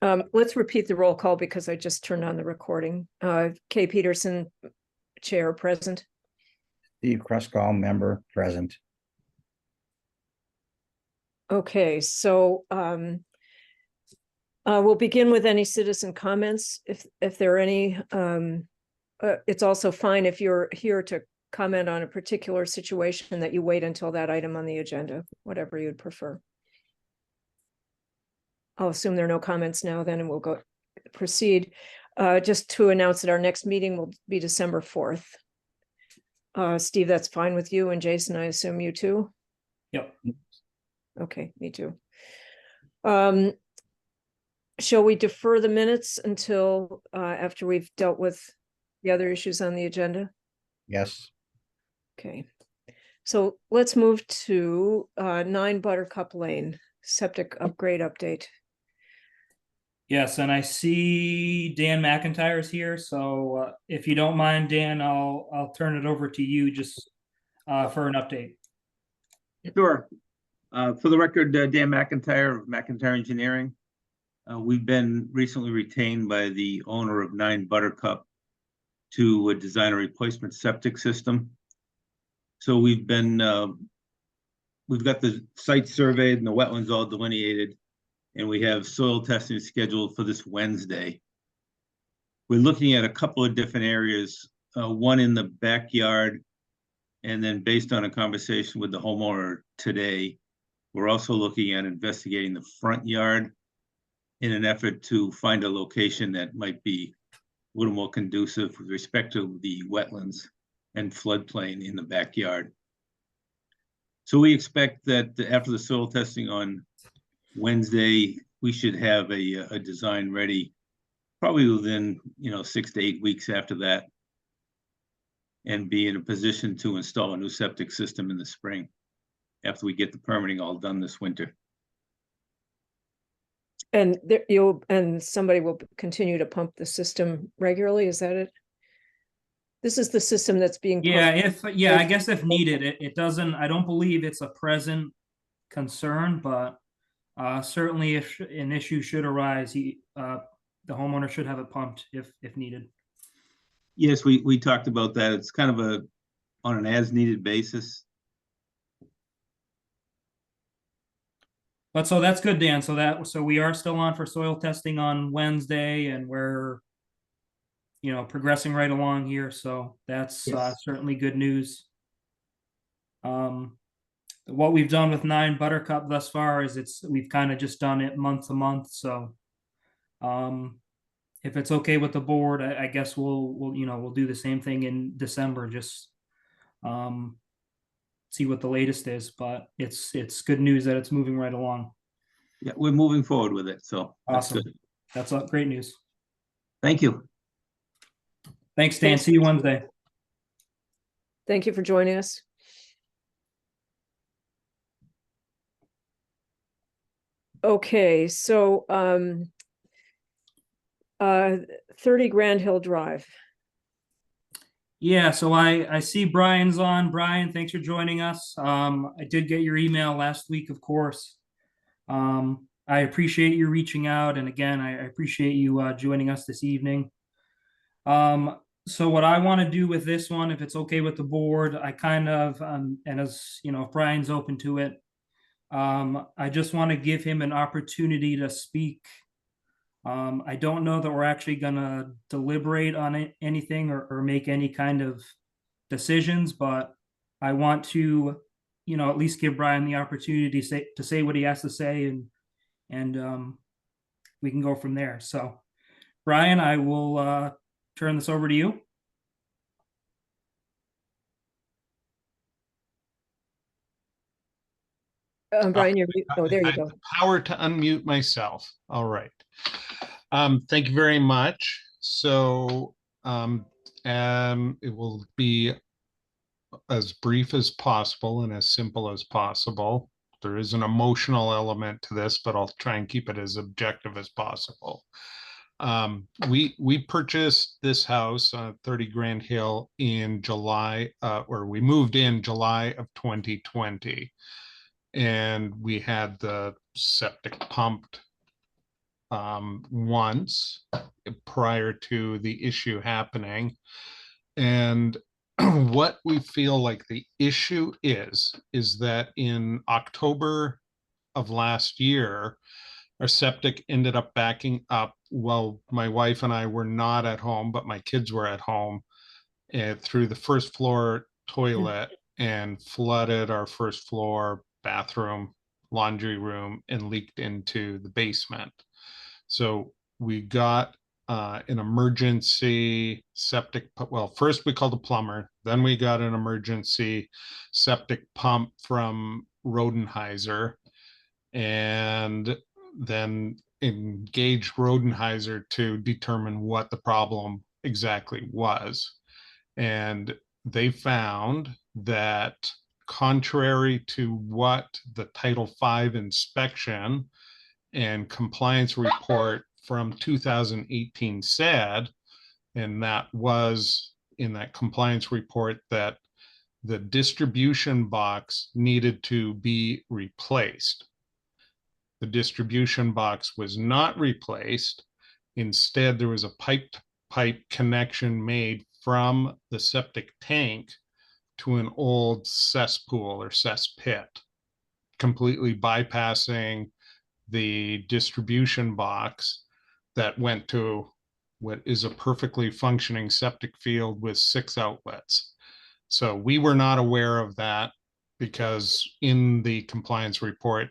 Let's repeat the roll call because I just turned on the recording. Kay Peterson, chair, present. Steve Kruskal, member, present. Okay, so we'll begin with any citizen comments, if there are any. It's also fine if you're here to comment on a particular situation that you wait until that item on the agenda, whatever you'd prefer. I'll assume there are no comments now then, and we'll proceed. Just to announce that our next meeting will be December 4th. Steve, that's fine with you, and Jason, I assume you too? Yep. Okay, me too. Shall we defer the minutes until after we've dealt with the other issues on the agenda? Yes. Okay. So let's move to 9 Buttercup Lane, septic upgrade update. Yes, and I see Dan McIntyre's here, so if you don't mind, Dan, I'll turn it over to you just for an update. Sure. For the record, Dan McIntyre of McIntyre Engineering. We've been recently retained by the owner of 9 Buttercup to design a replacement septic system. So we've got the site surveyed and the wetlands all delineated, and we have soil testing scheduled for this Wednesday. We're looking at a couple of different areas, one in the backyard, and then based on a conversation with the homeowner today, we're also looking at investigating the front yard in an effort to find a location that might be a little more conducive with respect to the wetlands and floodplain in the backyard. So we expect that after the soil testing on Wednesday, we should have a design ready probably within 6 to 8 weeks after that, and be in a position to install a new septic system in the spring after we get the permitting all done this winter. And somebody will continue to pump the system regularly, is that it? This is the system that's being pumped. I guess if needed, it doesn't, I don't believe it's a present concern, but certainly if an issue should arise, the homeowner should have it pumped if needed. Yes, we talked about that. It's kind of on an as needed basis. But so that's good, Dan. So we are still on for soil testing on Wednesday, and we're progressing right along here. So that's certainly good news. What we've done with 9 Buttercup thus far is we've kind of just done it month to month. So if it's okay with the board, I guess we'll do the same thing in December. Just see what the latest is, but it's good news that it's moving right along. Yeah, we're moving forward with it. So awesome. That's great news. Thank you. Thanks, Dan. See you Wednesday. Thank you for joining us. Okay, so 30 Grand Hill Drive. Yeah, so I see Brian's on. Brian, thanks for joining us. I did get your email last week, of course. I appreciate you reaching out, and again, I appreciate you joining us this evening. So what I want to do with this one, if it's okay with the board, I kind of, and as if Brian's open to it, I just want to give him an opportunity to speak. I don't know that we're actually going to deliberate on anything or make any kind of decisions, but I want to, at least give Brian the opportunity to say what he has to say, and we can go from there. So, Brian, I will turn this over to you. Brian, you're there you go. Power to unmute myself. All right. Thank you very much. So it will be as brief as possible and as simple as possible. There is an emotional element to this, but I'll try and keep it as objective as possible. We purchased this house on 30 Grand Hill in July, or we moved in July of 2020. And we had the septic pumped once prior to the issue happening. And what we feel like the issue is that in October of last year, our septic ended up backing up. Well, my wife and I were not at home, but my kids were at home, and through the first floor toilet and flooded our first floor bathroom, laundry room, and leaked into the basement. So we got an emergency septic. Well, first we called a plumber, then we got an emergency septic pump from Rodenheiser, and then engaged Rodenheiser to determine what the problem exactly was. And they found that contrary to what the Title V inspection and compliance report from 2018 said, and that was in that compliance report that the distribution box needed to be replaced. The distribution box was not replaced. Instead, there was a pipe connection made from the septic tank to an old cesspool or cesspit, completely bypassing the distribution box that went to what is a perfectly functioning septic field with 6 outlets. So we were not aware of that, because in the compliance report,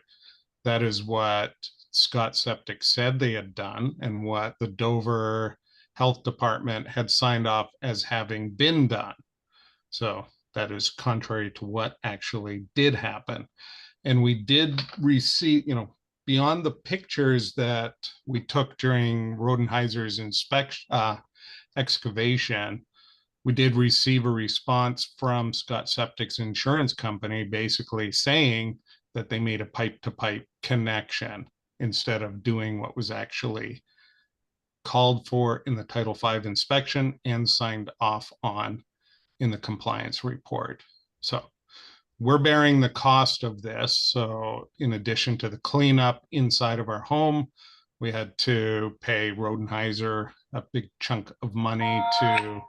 that is what Scott Septic said they had done and what the Dover Health Department had signed off as having been done. So that is contrary to what actually did happen. And we did receive, beyond the pictures that we took during Rodenheiser's excavation, we did receive a response from Scott Septic's insurance company, basically saying that they made a pipe-to-pipe connection instead of doing what was actually called for in the Title V inspection and signed off on in the compliance report. So we're bearing the cost of this. So in addition to the cleanup inside of our home, we had to pay Rodenheiser a big chunk of money to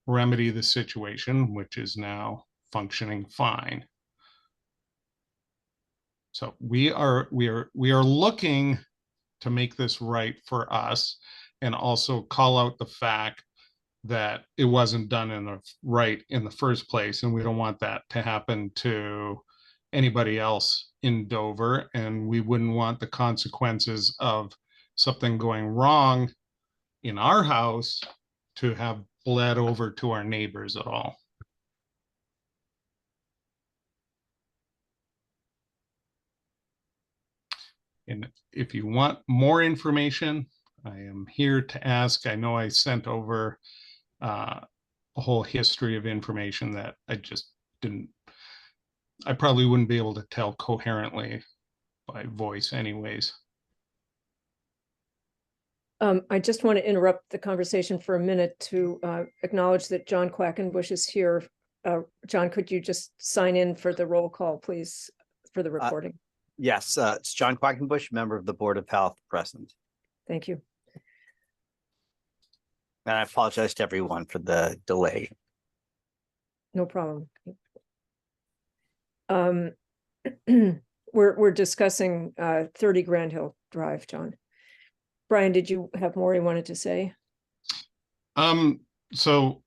remedy the situation, which is now functioning fine. So we are looking to make this right for us, and also call out the fact that it wasn't done in the first place, and we don't want that to happen to anybody else in Dover, and we wouldn't want the consequences of something going wrong in our house to have bled over to our neighbors at all. And if you want more information, I am here to ask. I know I sent over a whole history of information that I probably wouldn't be able to tell coherently by voice anyways. I just want to interrupt the conversation for a minute to acknowledge that John Quackenbush is here. John, could you just sign in for the roll call, please, for the recording? Yes, it's John Quackenbush, member of the Board of Health, present. Thank you. And I apologize to everyone for the delay. No problem. We're discussing 30 Grand Hill Drive, John. Brian, did you have more you wanted to say? So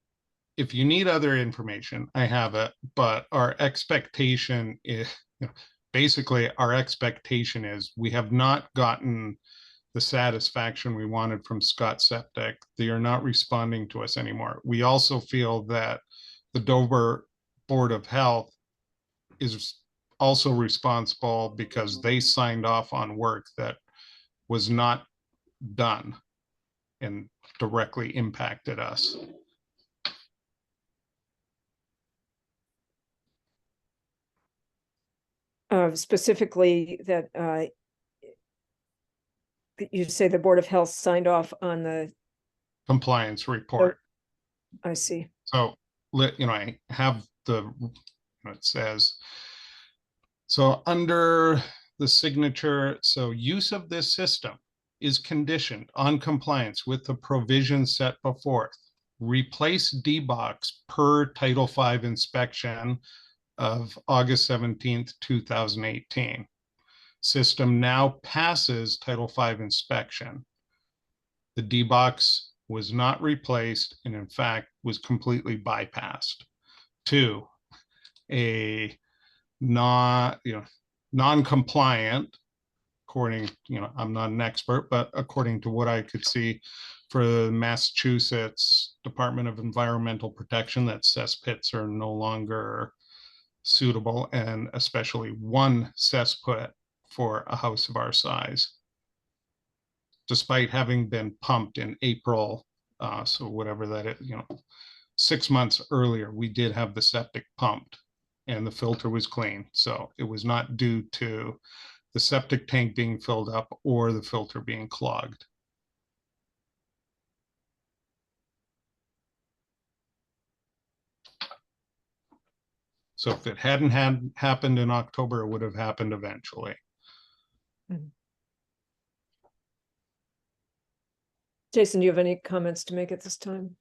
if you need other information, I have it, but our expectation is, basically our expectation is we have not gotten the satisfaction we wanted from Scott Septic. They are not responding to us anymore. We also feel that the Dover Board of Health is also responsible because they signed off on work that was not done and directly impacted us. Specifically that you say the Board of Health signed off on the Compliance report. I see. So I have it says, so under the signature, so use of this system is conditioned on compliance with the provisions set before. Replace D-Box per Title V inspection of August 17th, 2018. System now passes Title V inspection. The D-Box was not replaced and in fact was completely bypassed. 2, a non-compliant, according, I'm not an expert, but according to what I could see for the Massachusetts Department of Environmental Protection, that cesspits are no longer suitable, and especially one cesspit for a house of our size, despite having been pumped in April. So whatever that is, 6 months earlier, we did have the septic pumped and the filter was clean. So it was not due to the septic tank being filled up or the filter being clogged. So if it hadn't happened in October, it would have happened eventually. Jason, do you have any comments to make at this time?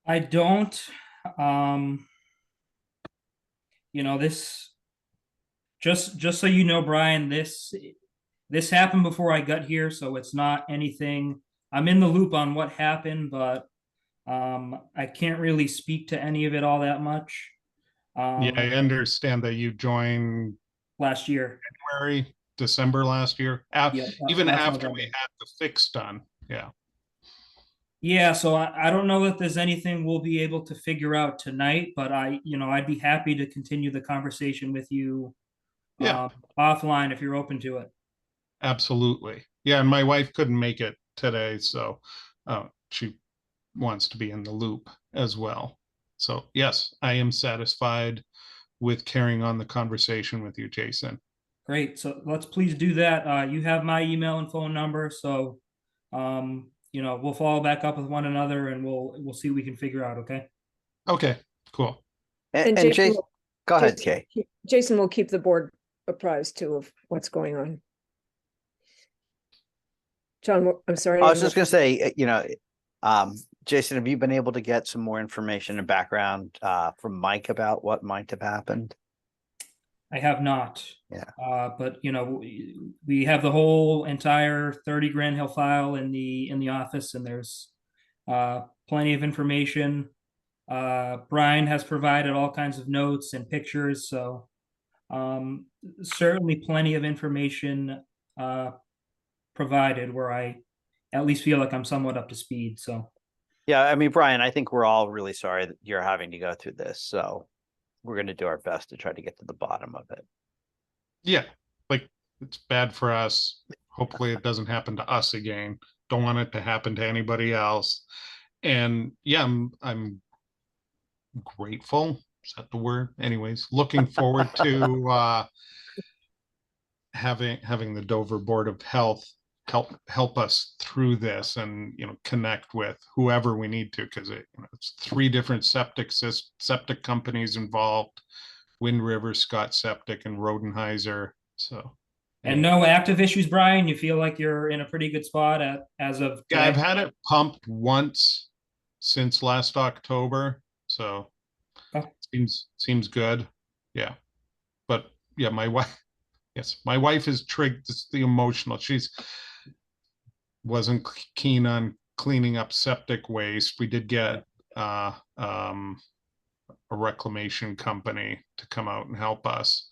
I don't, this, just so you know, Brian, this happened before I got here, so it's not anything, I'm in the loop on what happened, but I can't really speak to any of it all that much. Yeah, I understand that you joined Last year. January, December last year, Yeah, even last after November. we had the fix done. Yeah. Yeah, so I don't know if there's anything we'll be able to figure out tonight, but I'd be happy to continue the conversation with you Yeah. Offline if you're open to it. Absolutely. Yeah, and my wife couldn't make it today, so she wants to be in the loop as well. So yes, I am satisfied with carrying on the conversation with you, Jason. Great. So let's please do that. You have my email and phone number, so we'll follow back up with one another and we'll see what we can figure out, okay? Okay, cool. And Jason Jason, will- go ahead, Jason- Kay. Jason will keep the board apprised too of what's going on. John, I'm sorry. I was just gonna say, Jason, have you been able to get some more information and background from Mike about what might have happened? I have not. Yeah. But we have the whole entire 30 Grand Hill file in the office, and there's plenty of information. Brian has provided all kinds of notes and pictures, so certainly plenty of information provided where I at least feel like I'm somewhat up to speed. So Yeah, I mean, Brian, I think we're all really sorry that you're having to go through this. So we're going to do our best to try to get to the bottom of it. Yeah, like it's bad for us. Hopefully it doesn't happen to us again. Don't want it to happen to anybody else. And yeah, I'm grateful. Is that the word? Anyways, looking forward to having the Dover Board of Health help us through this and connect with whoever we need to, because it's 3 different septic companies involved: Wind River, Scott Septic, and Rodenheiser. So and no active issues, Brian. You feel like you're in a pretty good spot as of yeah, I've today? had it pumped once since last October, so Oh. seems good. Yeah, but yeah, my wife is triggered. It's the emotional. She's wasn't keen on cleaning up septic waste. We did get a reclamation company to come out and help us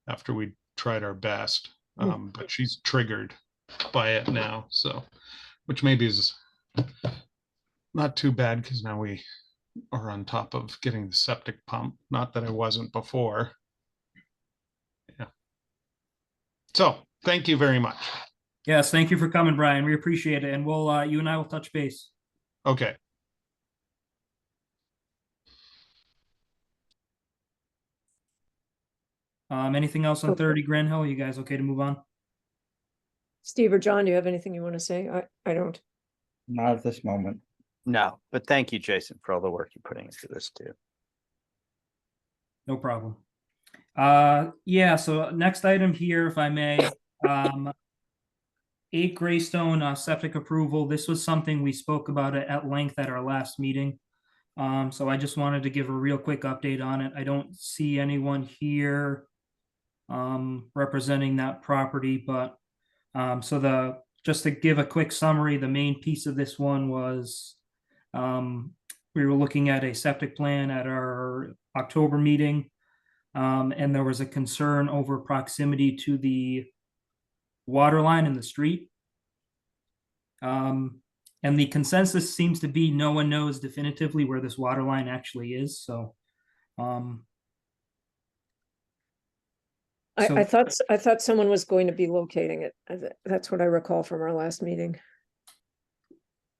after we tried our best. But she's triggered by it now, so which maybe is not too bad, because now we are on top of getting the septic pump. Not that I wasn't before. Yeah. So thank you very much. Yes, thank you for coming, Brian. We appreciate it, and we'll you and I will touch base. Okay. Anything else on Okay. 30 Grand Hill? You guys okay to move on? Steve or John, do you have anything you want to say? I don't. Not at this moment. No, but thank you, Jason, for all the work you're putting into this too. No problem. Yeah, so next item here, if I may, Um, 8 Greystone septic approval. This was something we spoke about at length at our last meeting. So I just wanted to give a real quick update on it. I don't see anyone here representing that property, but just to give a quick summary, the main piece of this one was we were looking at a septic plan at our October meeting, and there was a concern over proximity to the water line in the street. And the consensus seems to be no one knows definitively where this water line actually is. So, I thought someone was going to be locating it. That's what I recall from our last meeting.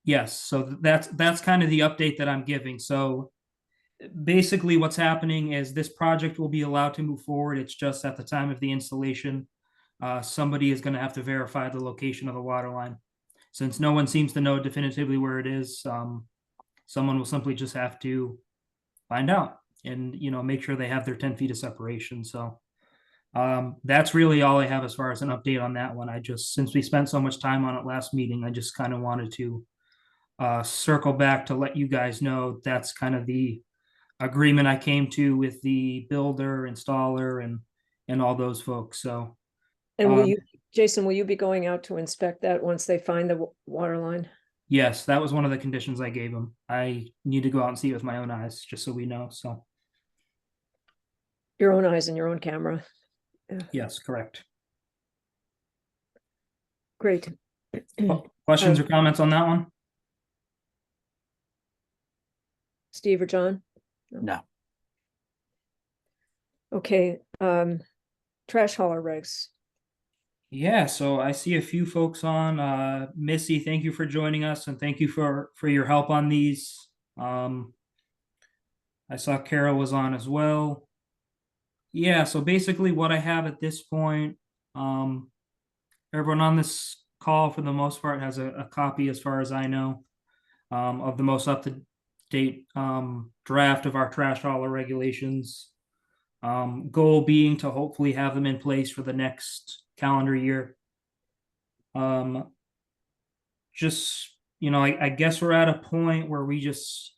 yes, so that's kind of the update that I'm giving. So basically what's happening is this project will be allowed to move forward. It's just at the time of the installation, somebody is going to have to verify the location of the water line. Since no one seems to know definitively where it is, someone will simply just have to find out and, make sure they have their 10 feet of separation. So that's really all I have as far as an update on that one. Since we spent so much time on it last meeting, I just kind of wanted to circle back to let you guys know that's kind of the agreement I came to with the builder, installer, and all those folks. So, And Jason, will you be going out to inspect that once they find the water line? yes, that was one of the conditions I gave them. I need to go out and see it with my own eyes, just so we know. So, Your own eyes and your own camera. yes, correct. Great. Questions or comments on that one? Steve or John? No. Okay, trash hauler regs. Yeah, so I see a few folks on. Missy, thank you for joining us, and thank you for your help on these. I saw Carol was on as well. Yeah, so basically what I have at this point, everyone on this call for the most part has a copy, as far as I know, of the most up-to-date draft of our trash hauler regulations. Goal being to hopefully have them in place for the next calendar year. I guess we're at a point where we just,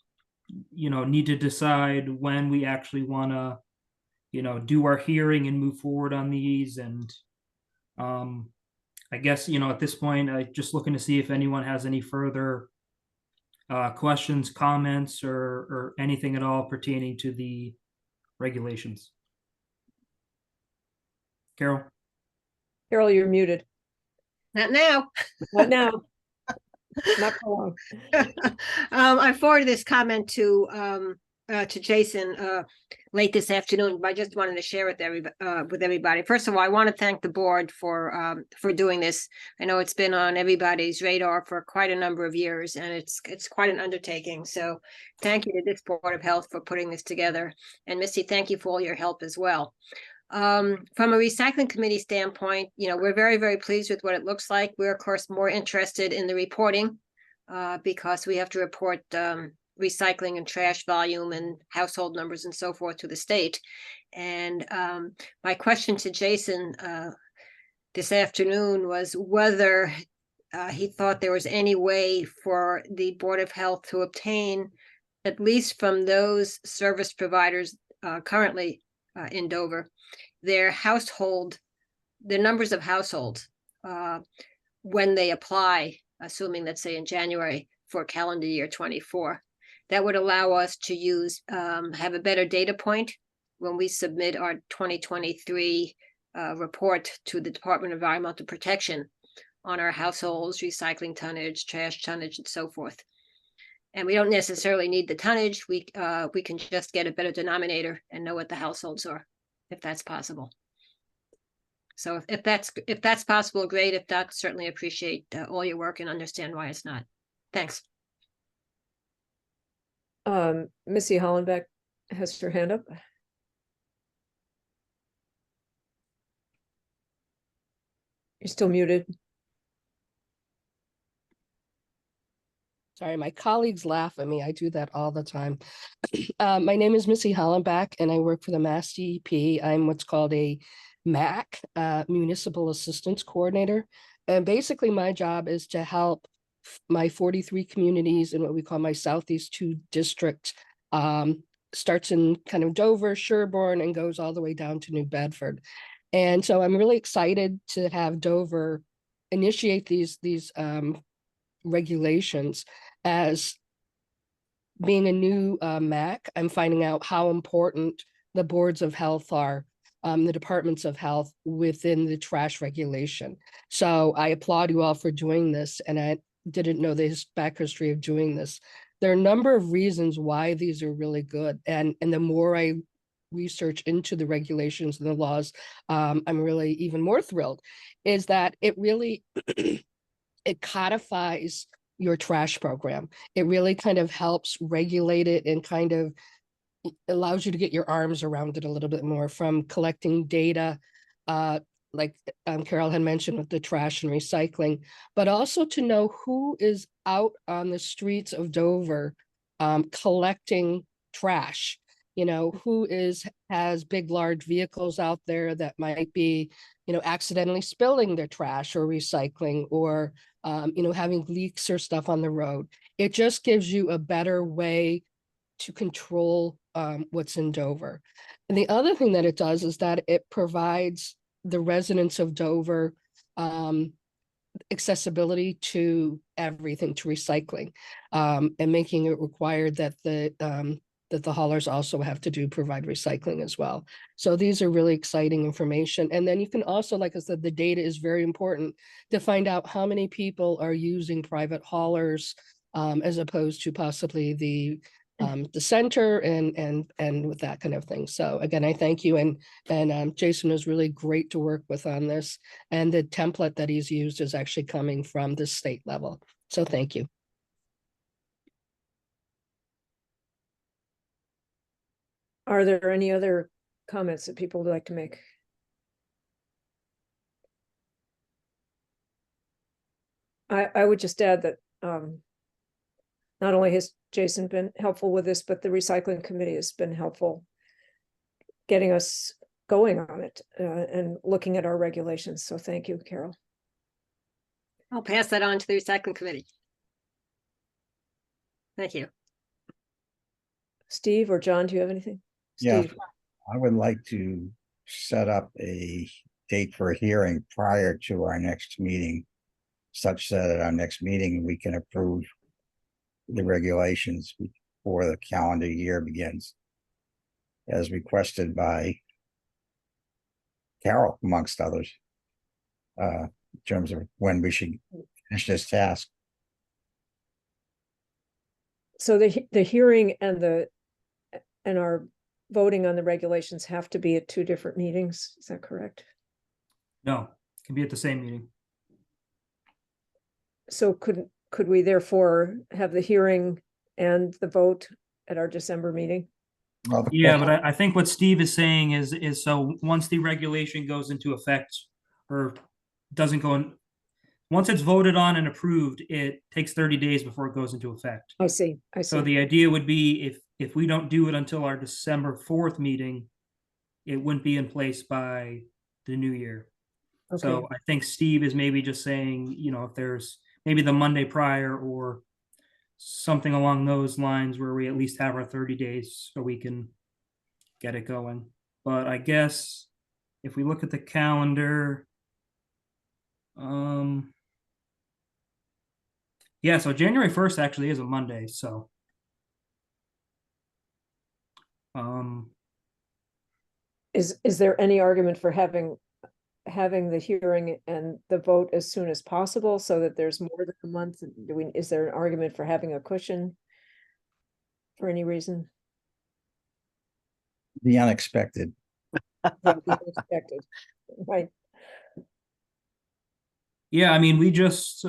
need to decide when we actually want to, do our hearing and move forward on these. And I guess, at this point, I just looking to see if anyone has any further questions, comments, or anything at all pertaining to the regulations. Carol? Carol, you're muted. Not now. Not now. Not for long. I forwarded this comment to Jason late this afternoon, but I just wanted to share with everybody. First of all, I want to thank the board for doing this. I know it's been on everybody's radar for quite a number of years, and it's quite an undertaking. So thank you to this Board of Health for putting this together. And Missy, thank you for all your help as well. From a recycling committee standpoint, we're very, very pleased with what it looks like. We're of course more interested in the reporting because we have to report recycling and trash volume and household numbers and so forth to the state. And my question to Jason this afternoon was whether he thought there was any way for the Board of Health to obtain, at least from those service providers currently in Dover, their numbers of households when they apply, assuming, let's say, in January for calendar year 24. That would allow us to have a better data point when we submit our 2023 report to the Department of Environmental Protection on our households, recycling tonnage, trash tonnage, and so forth. And we don't necessarily need the tonnage. We can just get a better denominator and know what the households are, if that's possible. So if that's possible, great. If not, certainly appreciate all your work and understand why it's not. Thanks. Missy Hollenbeck has her hand up. You're still muted. Sorry, my colleagues laugh at me. I do that all the time. My name is Missy Hollenbach, and I work for the Mass DEP. I'm what's called a MAC, Municipal Assistance Coordinator. And basically my job is to help my 43 communities in what we call my Southeast 2 district. Starts in kind of Dover, Sherborne, and goes all the way down to New Bedford. And so I'm really excited to have Dover initiate these regulations. As being a new MAC, I'm finding out how important the boards of health are, the departments of health within the trash regulation. So I applaud you all for doing this, and I didn't know the back history of doing this. There are a number of reasons why these are really good, and the more I research into the regulations and the laws, I'm really even more thrilled, is that it really it codifies your trash program. It really kind of helps regulate it and kind of allows you to get your arms around it a little bit more, from collecting data, like Carol had mentioned with the trash and recycling, but also to know who is out on the streets of Dover collecting trash. You know, who has big, large vehicles out there that might be, accidentally spilling their trash or recycling, or, having leaks or stuff on the road. It just gives you a better way to control what's in Dover. And the other thing that it does is that it provides the residents of Dover accessibility to everything, to recycling, and making it required that the haulers also have to provide recycling as well. So these are really exciting information. And then you can also, like I said, the data is very important to find out how many people are using private haulers, as opposed to possibly the center and with that kind of thing. So again, I thank you, and Jason was really great to work with on this, and the template that he's used is actually coming from the state level. So thank you. Are there any other comments that people would like to make? I would just add that not only has Jason been helpful with this, but the recycling committee has been helpful getting us going on it and looking at our regulations. So thank you, Carol. I'll pass that on to the recycling committee. Thank you. Steve or John, do you have anything? Yeah, Steve. I would like to set up a date for a hearing prior to our next meeting, such that at our next meeting, we can approve the regulations before the calendar year begins, as requested by Carol, amongst others, in terms of when we should finish this task. So the hearing and our voting on the regulations have to be at two different meetings. Is that correct? No, it can be at the same meeting. So could we therefore have the hearing and the vote at our December meeting? Well, the Yeah, question- but I think what Steve is saying is so once the regulation goes into effect, or doesn't go in, once it's voted on and approved, it takes 30 days before it goes into effect. I see. So the idea would be if we don't do it until our December 4th meeting, it wouldn't be in place by the new year. Okay. So I think Steve is maybe just saying, if there's maybe the Monday prior or something along those lines where we at least have our 30 days so we can get it going. But I guess if we look at the calendar, yeah, so January 1st actually is a Monday, so Is there any argument for having the hearing and the vote as soon as possible so that there's more than a month? Is there an argument for having a cushion for any reason? The unexpected. Unexpected, right? yeah, I mean, we just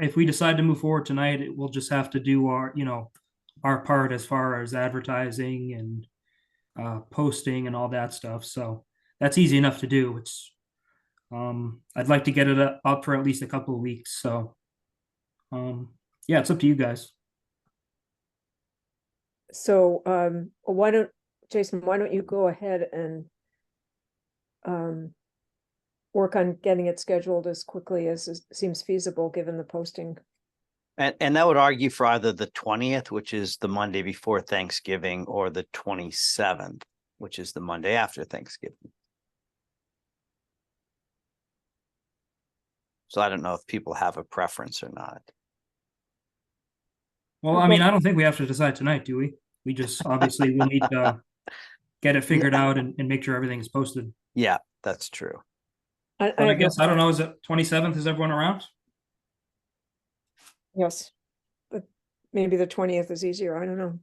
if we decide to move forward tonight, we'll just have to do our part as far as advertising and posting and all that stuff. So that's easy enough to do. It's I'd like to get it up for at least a couple of weeks. So yeah, it's up to you guys. So Jason, why don't you go ahead and work on getting it scheduled as quickly as seems feasible, given the posting. And that would argue for either the 20th, which is the Monday before Thanksgiving, or the 27th, which is the Monday after Thanksgiving. So I don't know if people have a preference or not. Well, I mean, I don't think we have to decide tonight, do we? We just obviously will need to get it figured out and make sure everything is posted. Yeah, that's true. But I guess, I don't know, is it 27th? Is everyone around? Yes, but maybe the 20th is easier. I don't know.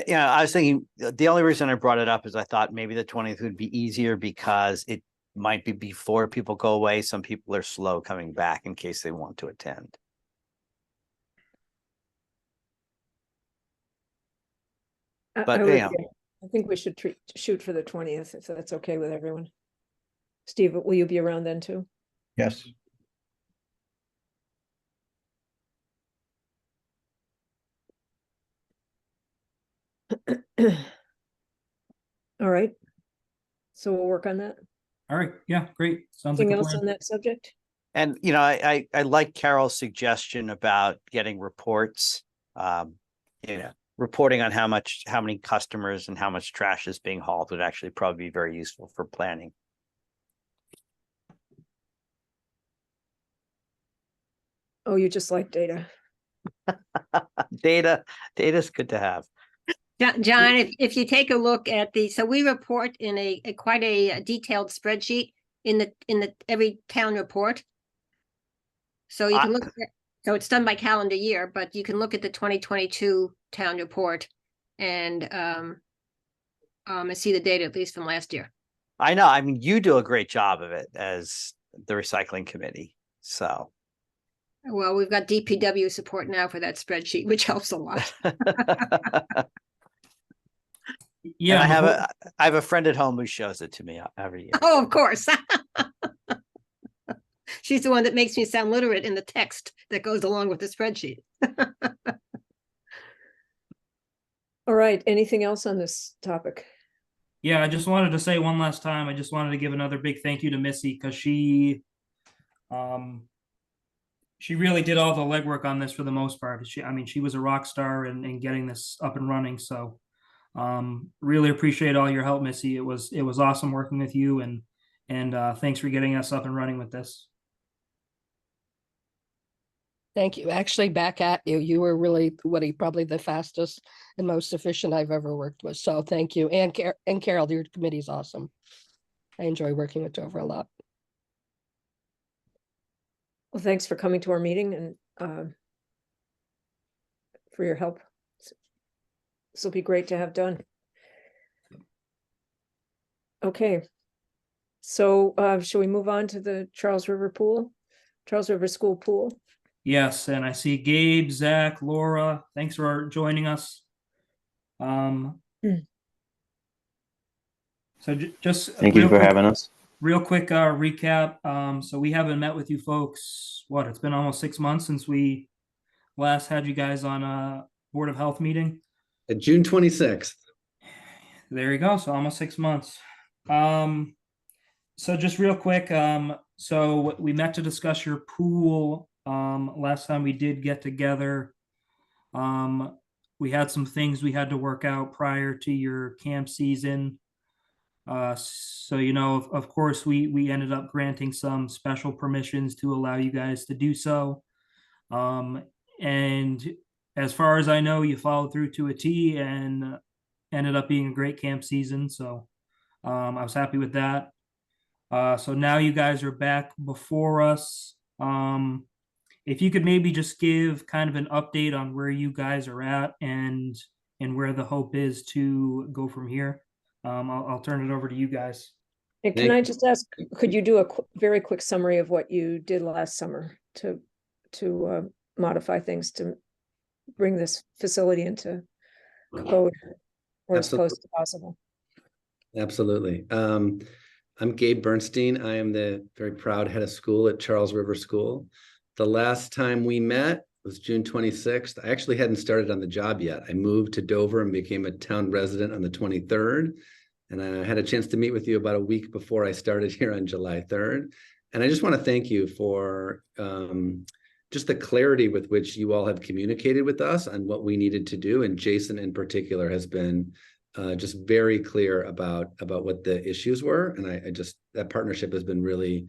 Yeah, I was thinking the only reason I brought it up is I thought maybe the 20th would be easier because it might be before people go away. Some people are slow coming back in case they want to attend. But, I would, you know. I think we should shoot for the 20th, if that's okay with everyone. Steve, will you be around then too? Yes. All right. So we'll work on that. All right. Yeah, great. Sounds like Anything a else plan. on that subject? And, you know, I like Carol's suggestion about getting reports, you know, reporting on how many customers and how much trash is being hauled would actually probably be very useful for planning. Oh, you just like data. Data's good to have. John, if you take a look at so we report in a quite a detailed spreadsheet in the every town report. So you can look at, so it's done by calendar year, but you can look at the 2022 town report and see the data at least from last year. I know. I mean, you do a great job of it as the recycling committee. So. Well, we've got DPW support now for that spreadsheet, which helps a lot. Yeah, and I have a friend at home who shows it to me every year. Oh, of course. She's the one that makes me sound literate in the text that goes along with the spreadsheet. All right. Anything else on this topic? Yeah, I just wanted to say one last time, I just wanted to give another big thank you to Missy because she really did all the legwork on this for the most part. I mean, she was a rock star in getting this up and running. So really appreciate all your help, Missy. It was awesome working with you, and thanks for getting us up and running with this. Thank you. Actually, back at you. You were really probably the fastest and most efficient I've ever worked with. So thank you. And Carol, your committee's awesome. I enjoy working with Dover a lot. Well, thanks for coming to our meeting and for your help. This will be great to have done. Okay. So shall we move on to the Charles River School pool? Yes, and I see Gabe, Zach, Laura. Thanks for joining us. So just thank you for having us. Real quick recap. So we haven't met with you folks. It's been almost 6 months since we last had you guys on a Board of Health meeting. June 26th. There you go. So almost 6 months. So just real quick. So we met to discuss your pool. Last time we did get together. We had some things we had to work out prior to your camp season. So, you know, of course, we ended up granting some special permissions to allow you guys to do so. And as far as I know, you followed through to a T and ended up being a great camp season. So I was happy with that. So now you guys are back before us. If you could maybe just give kind of an update on where you guys are at and where the hope is to go from here. I'll turn it over to you guys. And can I just ask, could you do a very quick summary of what you did last summer to modify things to bring this facility into code or as close as possible? Absolutely. I'm Gabe Bernstein. I am the very proud head of school at Charles River School. The last time we met was June 26th. I actually hadn't started on the job yet. I moved to Dover and became a town resident on the 23rd. And I had a chance to meet with you about a week before I started here on July 3rd. And I just want to thank you for just the clarity with which you all have communicated with us on what we needed to do. And Jason in particular has been just very clear about what the issues were. And I just, that partnership has been really,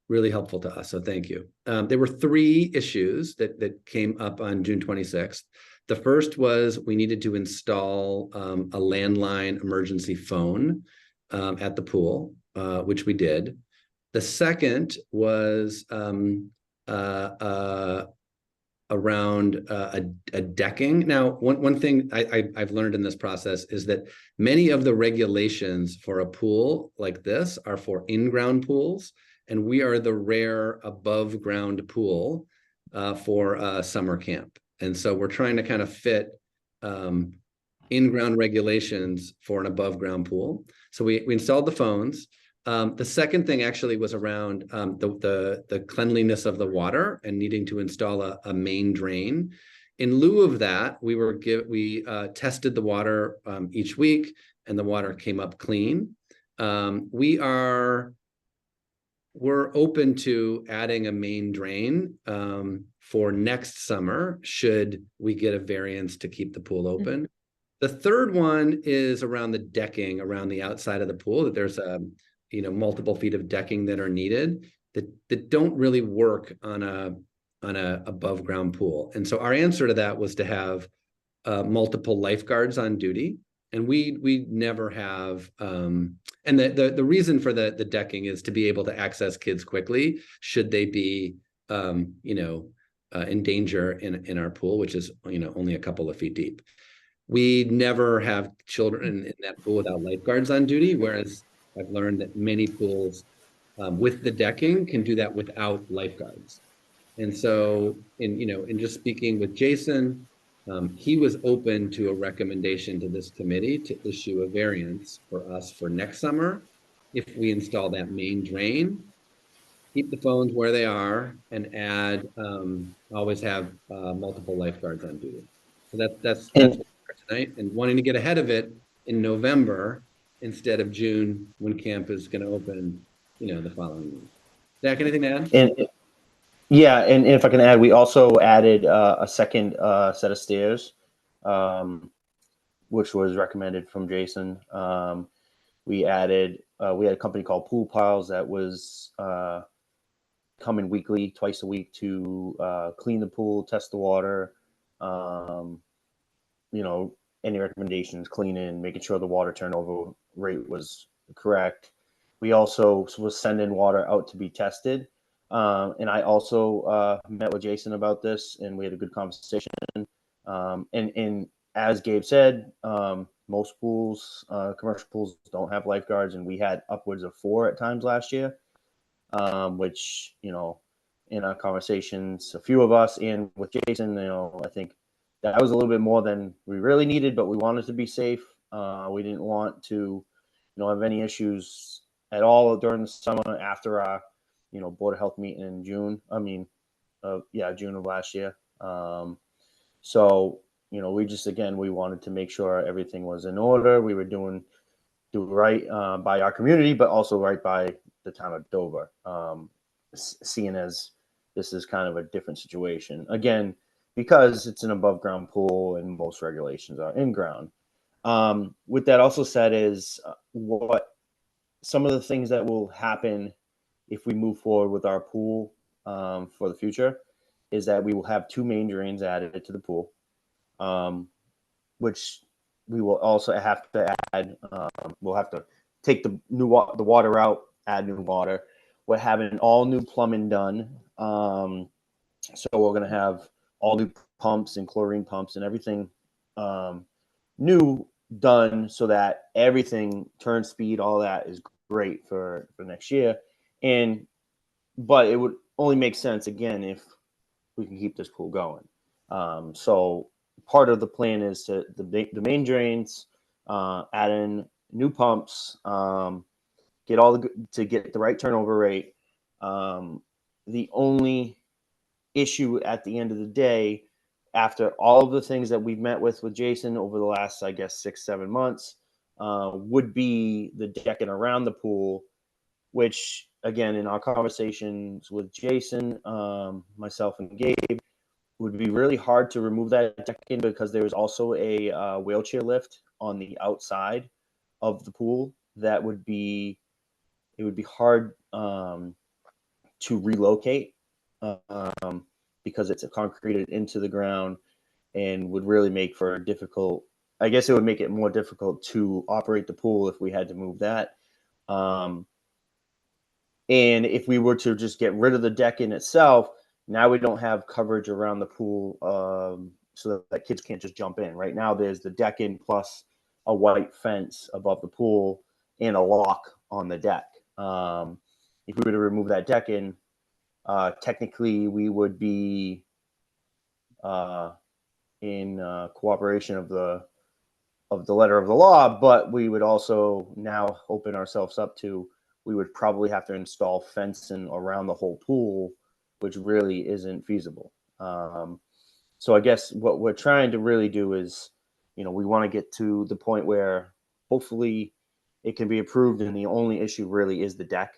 really helpful to us. So thank you. There were 3 issues that came up on June 26th. The first was we needed to install a landline emergency phone at the pool, which we did. The second was around a decking. Now, one thing I've learned in this process is that many of the regulations for a pool like this are for in-ground pools, and we are the rare above ground pool for summer camp. And so we're trying to kind of fit in-ground regulations for an above ground pool. So we installed the phones. The second thing actually was around the cleanliness of the water and needing to install a main drain. In lieu of that, we tested the water each week, and the water came up clean. We're open to adding a main drain for next summer, should we get a variance to keep the pool open. The third one is around the decking around the outside of the pool, that there's multiple feet of decking that are needed that don't really work on a above ground pool. And so our answer to that was to have multiple lifeguards on duty. And we never have, and the reason for the decking is to be able to access kids quickly should they be, in danger in our pool, which is, only a couple of feet deep. We never have children in that pool without lifeguards on duty, whereas I've learned that many pools with the decking can do that without lifeguards. And so in just speaking with Jason, he was open to a recommendation to this committee to issue a variance for us for next summer if we install that main drain, keep the phones where they are, and always have multiple lifeguards on duty. So that's tonight, and wanting to get ahead of it in November instead of June when camp is going to open, the following week. Zach, anything to add? And if I can add, we also added a second set of stairs, which was recommended from Jason. We had a company called Pool Piles that was coming weekly, twice a week to clean the pool, test the water, any recommendations, cleaning, making sure the water turnover rate was correct. We also was sending water out to be tested. And I also met with Jason about this, and we had a good conversation. And as Gabe said, most pools, commercial pools, don't have lifeguards, and we had upwards of 4 at times last year, which, in our conversations, a few of us and with Jason, I think that was a little bit more than we really needed, but we wanted to be safe. We didn't want to, have any issues at all during the summer after our Board of Health meeting in June. June of last year. So, we wanted to make sure everything was in order. We were doing right by our community, but also right by the town of Dover, seeing as this is kind of a different situation. Again, because it's an above ground pool and most regulations are in ground. With that also said is what some of the things that will happen if we move forward with our pool for the future is that we will have 2 main drains added to the pool, which we will also have to add. We'll have to take the water out, add new water. We're having all new plumbing done. So we're going to have all new pumps and chlorine pumps and everything new done so that everything, turn speed, all that is great for next year. But it would only make sense again if we can keep this pool going. So part of the plan is to the main drains, add in new pumps, get the right turnover rate. The only issue at the end of the day, after all of the things that we've met with Jason over the last, I guess, 6-7 months, would be the decking around the pool, which again, in our conversations with Jason, myself and Gabe, would be really hard to remove that decking because there's also a wheelchair lift on the outside of the pool that would be, it would be hard to relocate because it's concreted into the ground and would really make for a difficult, I guess it would make it more difficult to operate the pool if we had to move that. And if we were to just get rid of the deck in itself, now we don't have coverage around the pool so that kids can't just jump in. Right now, there's the deck in plus a white fence above the pool and a lock on the deck. If we were to remove that deck in, technically we would be in cooperation of the letter of the law, but we would also now open ourselves up to, we would probably have to install fencing around the whole pool, which really isn't feasible. So I guess what we're trying to really do is, we want to get to the point where hopefully it can be approved, and the only issue really is the deck,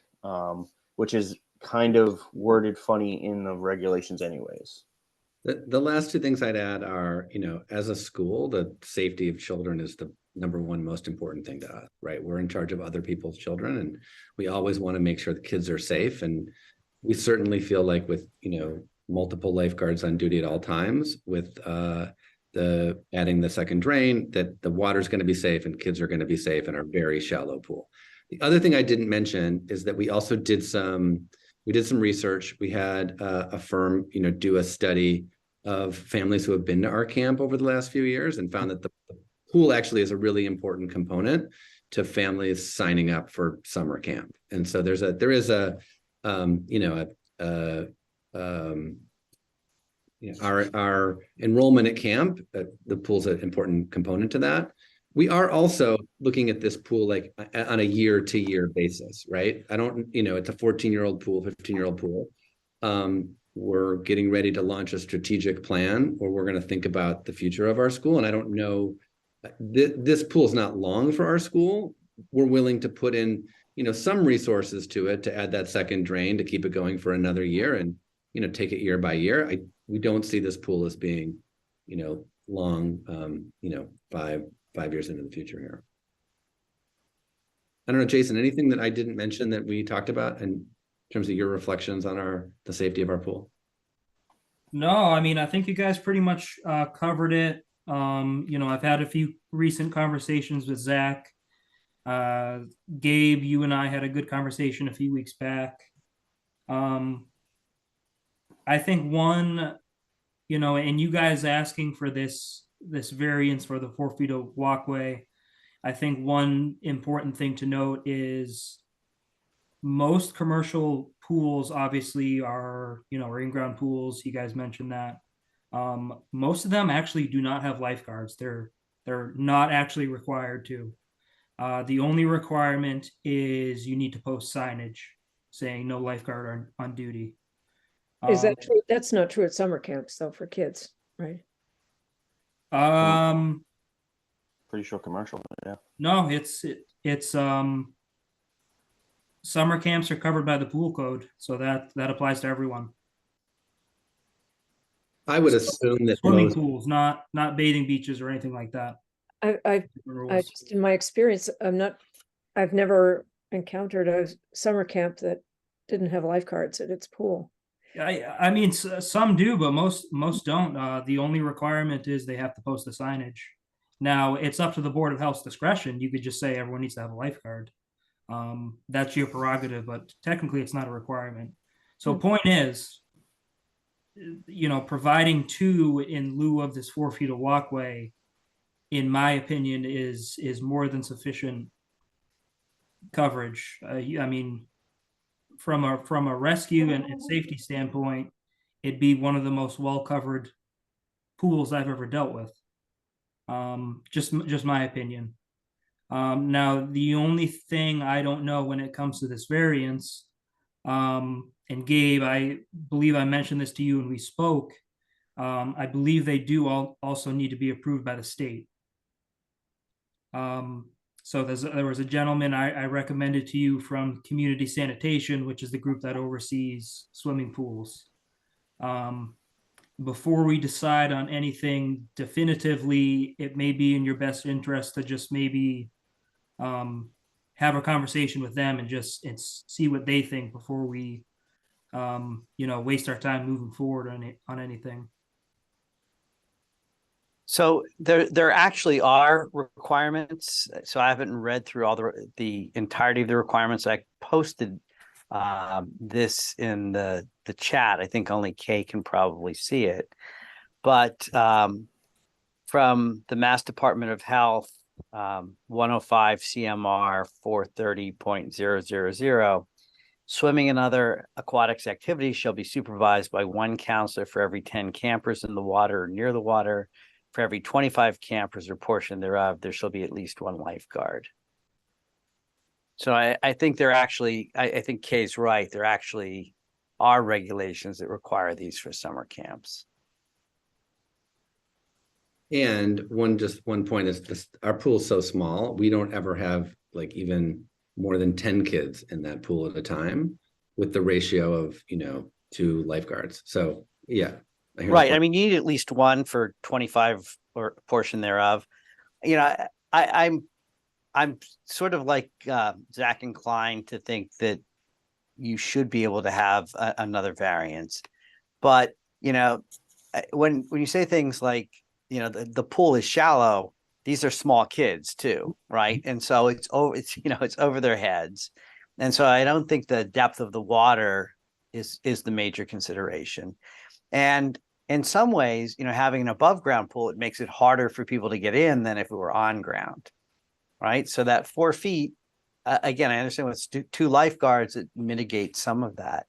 which is kind of worded funny in the regulations anyways. The last two things I'd add are, as a school, the safety of children is the number one most important thing to us, right? We're in charge of other people's children, and we always want to make sure the kids are safe. And we certainly feel like with, multiple lifeguards on duty at all times, with the adding the second drain, that the water's going to be safe and kids are going to be safe in our very shallow pool. The other thing I didn't mention is that we also did some research. We had a firm, do a study of families who have been to our camp over the last few years and found that the pool actually is a really important component to families signing up for summer camp. And so there is our enrollment at camp, the pool's an important component to that. We are also looking at this pool like on a year-to-year basis, right? It's a 14-year-old pool, 15-year-old pool. We're getting ready to launch a strategic plan where we're going to think about the future of our school. And I don't know, this pool is not long for our school. We're willing to put in, some resources to it to add that second drain to keep it going for another year and, take it year by year. We don't see this pool as being, long, 5 years into the future here. I don't know, Jason, anything that I didn't mention that we talked about in terms of your reflections on the safety of our pool? No, I mean, I think you guys pretty much covered it. I've had a few recent conversations with Zach. Gabe, you and I had a good conversation a few weeks back. I think one, and you guys asking for this variance for the 4 feet of walkway, I think one important thing to note is most commercial pools obviously are in-ground pools. You guys mentioned that. Most of them actually do not have lifeguards. They're not actually required to. The only requirement is you need to post signage saying no lifeguard on duty. Is that true? That's not true at summer camps though, for kids, right? Pretty sure commercial, yeah. No, it's summer camps are covered by the pool code, so that applies to everyone. I would assume that Swimming pools, not bathing beaches or anything like that. I just, in my experience, I've never encountered a summer camp that didn't have lifeguards at its pool. I mean, some do, but most don't. The only requirement is they have to post the signage. Now, it's up to the Board of Health's discretion. You could just say everyone needs to have a lifeguard. That's your prerogative, but technically it's not a requirement. So point is, providing 2 in lieu of this 4 feet of walkway, in my opinion, is more than sufficient coverage. I mean, from a rescue and safety standpoint, it'd be one of the most well-covered pools I've ever dealt with. Just my opinion. Now, the only thing I don't know when it comes to this variance, and Gabe, I believe I mentioned this to you when we spoke, I believe they do also need to be approved by the state. So there was a gentleman I recommended to you from Community Sanitation, which is the group that oversees swimming pools. Before we decide on anything definitively, it may be in your best interest to just maybe have a conversation with them and see what they think before we waste our time moving forward on anything. So there actually are requirements. So I haven't read through all the entirety of the requirements. I posted this in the chat. I think only Kay can probably see it. But from the Mass Department of Health, 105 CMR 430.000, swimming and other aquatics activities shall be supervised by one counselor for every 10 campers in the water or near the water. For every 25 campers or portion thereof, there shall be at least one lifeguard. So I think they're actually, I think Kay's right. There actually are regulations that require these for summer camps. And one point is this, our pool's so small, we don't ever have like even more than 10 kids in that pool at a time with the ratio of, 2 lifeguards. So yeah. Right. I mean, you need at least one for 25 or portion thereof. I'm sort of like Zach inclined to think that you should be able to have another variance. But, when you say things like, the pool is shallow, these are small kids too, right? And so it's over their heads. And so I don't think the depth of the water is the major consideration. And in some ways, having an above ground pool, it makes it harder for people to get in than if it were on ground, right? So that 4 feet, again, I understand with 2 lifeguards, it mitigates some of that.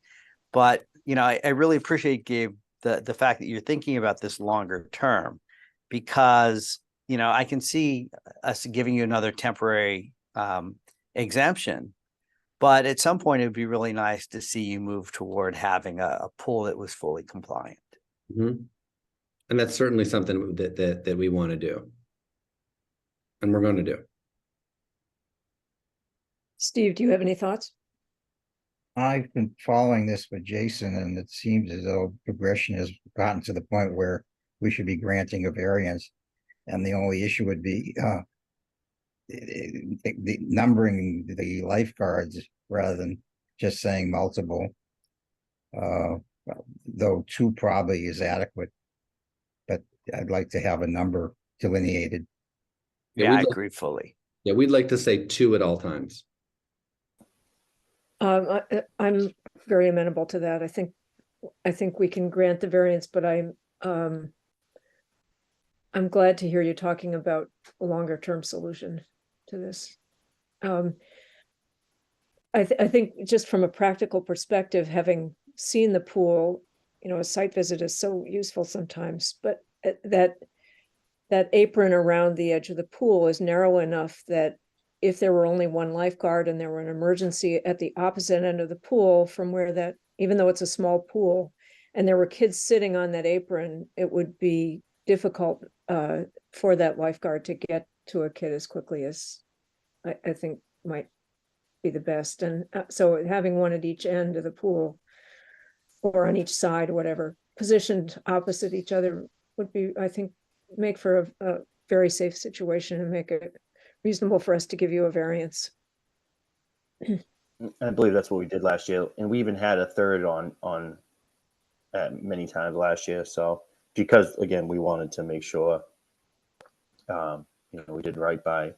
But, I really appreciate, Gabe, the fact that you're thinking about this longer term, because, I can see us giving you another temporary exemption. But at some point, it would be really nice to see you move toward having a pool that was fully compliant. Mm-hmm. And that's certainly something that we want to do. And we're going to do. Steve, do you have any thoughts? I've been following this with Jason, and it seems as though progression has gotten to the point where we should be granting a variance. And the only issue would be the numbering the lifeguards rather than just saying multiple. Though 2 probably is adequate, but I'd like to have a number delineated. Yeah, I agree fully. Yeah, we'd like to say 2 at all times. I'm very amenable to that. I think we can grant the variance, but I'm glad to hear you talking about a longer term solution to this. I think just from a practical perspective, having seen the pool, a site visit is so useful sometimes, but that apron around the edge of the pool is narrow enough that if there were only one lifeguard and there were an emergency at the opposite end of the pool from where that, even though it's a small pool, and there were kids sitting on that apron, it would be difficult for that lifeguard to get to a kid as quickly as I think might be the best. And so having one at each end of the pool or on each side, whatever, positioned opposite each other would be, I think, make for a very safe situation and make it reasonable for us to give you a variance. I believe that's what we did last year, and we even had a third on many times last year. So because again, we wanted to make sure we did right by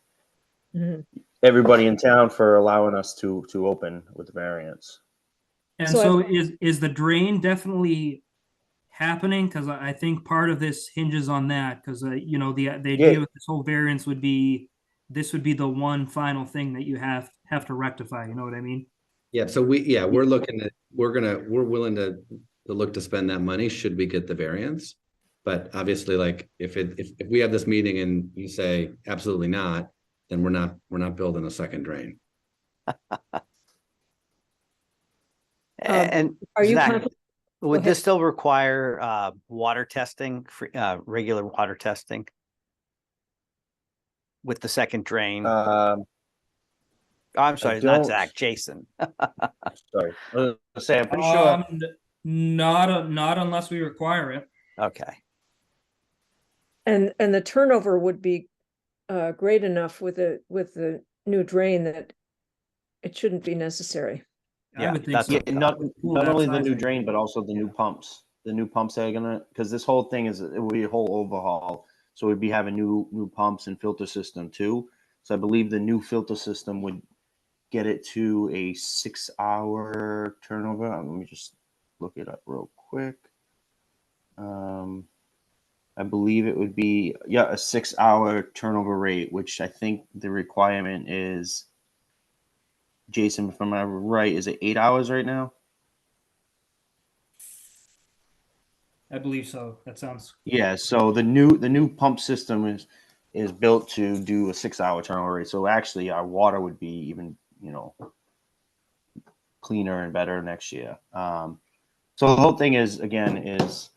everybody in town for allowing us to open with the variance. And so is the drain definitely happening? Because I think part of this hinges on that, because the idea with this whole variance would be this would be the one final thing that you have to rectify. You know what I mean? Yeah. So we're looking at, we're willing to look to spend that money should we get the variance. But obviously, like if we have this meeting and you say absolutely not, then we're not building a second drain. And are you Zach, would this still require water testing, regular water testing? with the second drain? Um, I'm sorry, not don't- Zach, Jason. sorry, I was gonna say, I'm pretty sure. Not unless we require it. Okay. And the turnover would be great enough with the new drain that it shouldn't be necessary. I Yeah, would think that's so. Yeah, not Cool, not that only the new sizing. drain, but also the new pumps. The new pumps that are gonna, because this whole thing is, it will be a whole overhaul. So we'd be having new pumps and filter system too. So I believe the new filter system would get it to a 6-hour turnover. Let me just look it up real quick. I believe it would be, yeah, a 6-hour turnover rate, which I think the requirement is, Jason, if I'm right, is it 8 hours right now? I believe so. That sounds. Yeah, so the new pump system is built to do a 6-hour turnover rate. So actually our water would be even, cleaner and better next year. So the whole thing is, again, is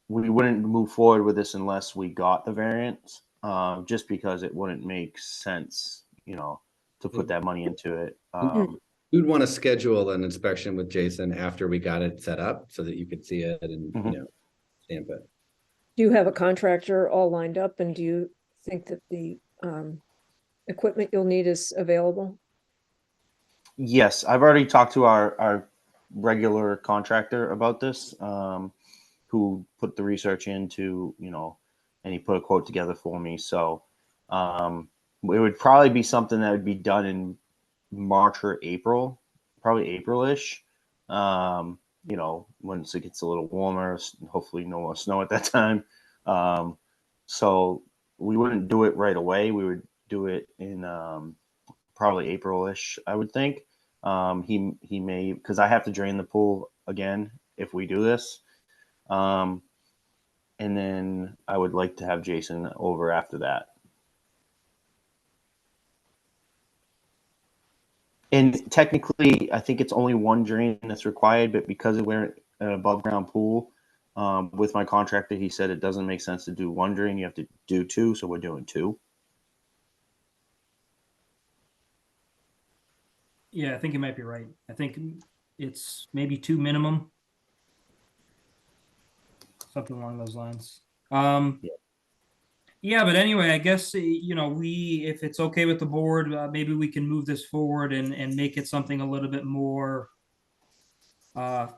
we wouldn't move forward with this unless we got the variance, just because it wouldn't make sense, to put that money into it. We'd want to schedule an inspection with Jason after we got it set up so that you could see it and, Mhm. stamp it. Do you have a contractor all lined up, and do you think that the equipment you'll need is available? Yes, I've already talked to our regular contractor about this, who put the research into, and he put a quote together for me. So it would probably be something that would be done in March or April, probably April-ish. Once it gets a little warmer, hopefully no more snow at that time. So we wouldn't do it right away. We would do it in probably April-ish, I would think. He may, because I have to drain the pool again if we do this. And then I would like to have Jason over after that. And technically, I think it's only one drain that's required, but because we're an above ground pool, with my contractor, he said it doesn't make sense to do one drain. You have to do two. So we're doing two. Yeah, I think you might be right. I think it's maybe 2 minimum. Something along those lines. Yeah, but anyway, I guess, if it's okay with the board, maybe we can move this forward and make it something a little bit more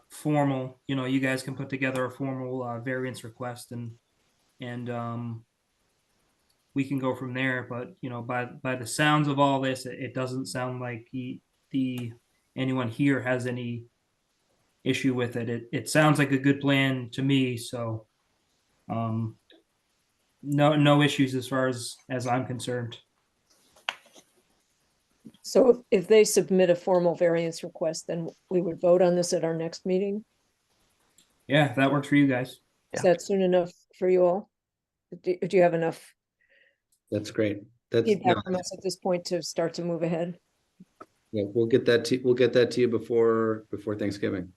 formal. You guys can put together a formal variance request and we can go from there. But by the sounds of all this, it doesn't sound like anyone here has any issue with it. It sounds like a good plan to me. So no issues as far as I'm concerned. So if they submit a formal variance request, then we would vote on this at our next meeting? Yeah, if that works for you guys. Is Yeah. that soon enough for you all? Do you have enough That's great. That's, feedback from us at this point to start to move ahead? yeah, we'll get that to you before Thanksgiving.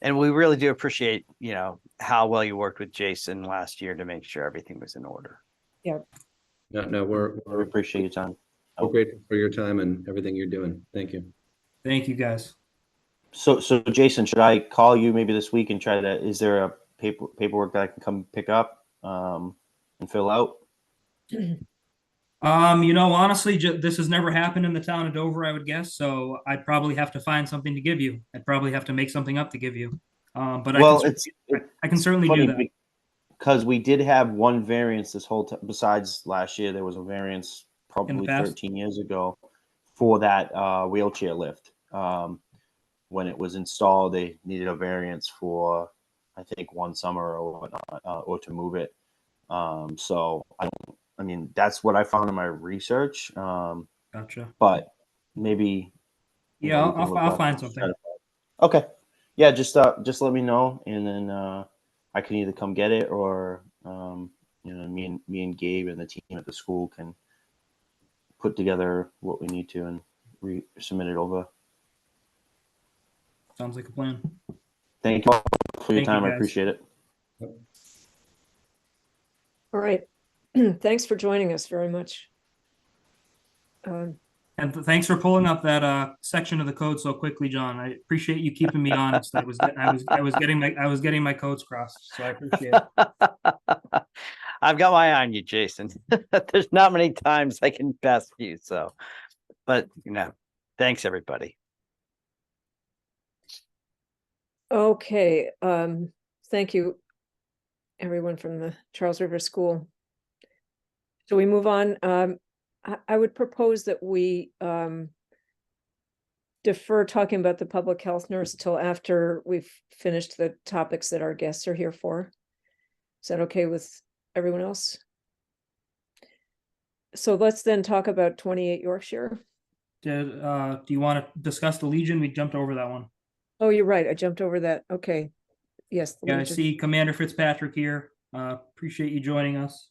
And we really do appreciate, how well you worked with Jason last year to make sure everything was in order. No, we're We appreciate your time. grateful for your time and everything you're doing. Thank you. Thank you, guys. So Jason, should I call you maybe this week and try to? Is there a paperwork that I can come pick up and fill out? Honestly, this has never happened in the town of Dover, I would guess. So I'd probably have to find something to give you. I'd probably have to make something up to give you. But Well, I can certainly do that. Because we did have one variance this whole time. Besides last year, there was a variance probably past? 13 years ago for that wheelchair lift. When it was installed, they needed a variance for, I think, one summer or whatnot, or to move it. So that's what I found in my research. Gotcha. But maybe. Yeah, we can look I'll up find and something. try to- Okay. Yeah, just let me know, and then I can either come get it, or me and Gabe and the team at the school can put together what we need to and resubmit it over. Sounds like a plan. Thank you all for your Thank you, time. I guys. appreciate it. All right. Thanks for joining us very much. Um, And thanks for pulling up that section of the code so quickly, John. I appreciate you keeping me honest. I was getting my codes crossed, so I appreciate it. I've got my eye on you, Jason. There's not many times I can pass you, so, but thanks, everybody. Okay, thank you, everyone from the Charles River School. So we move on. I would propose that we defer talking about the public health nurse till after we've finished the topics that our guests are here for. Is that okay with everyone else? So let's then talk about 28 Yorkshire. Do you want to discuss the Legion? We jumped over that one. Oh, you're right. I jumped over that. Okay. Yes. the Yeah, I Legion. see Commander Fitzpatrick here. Appreciate you joining us.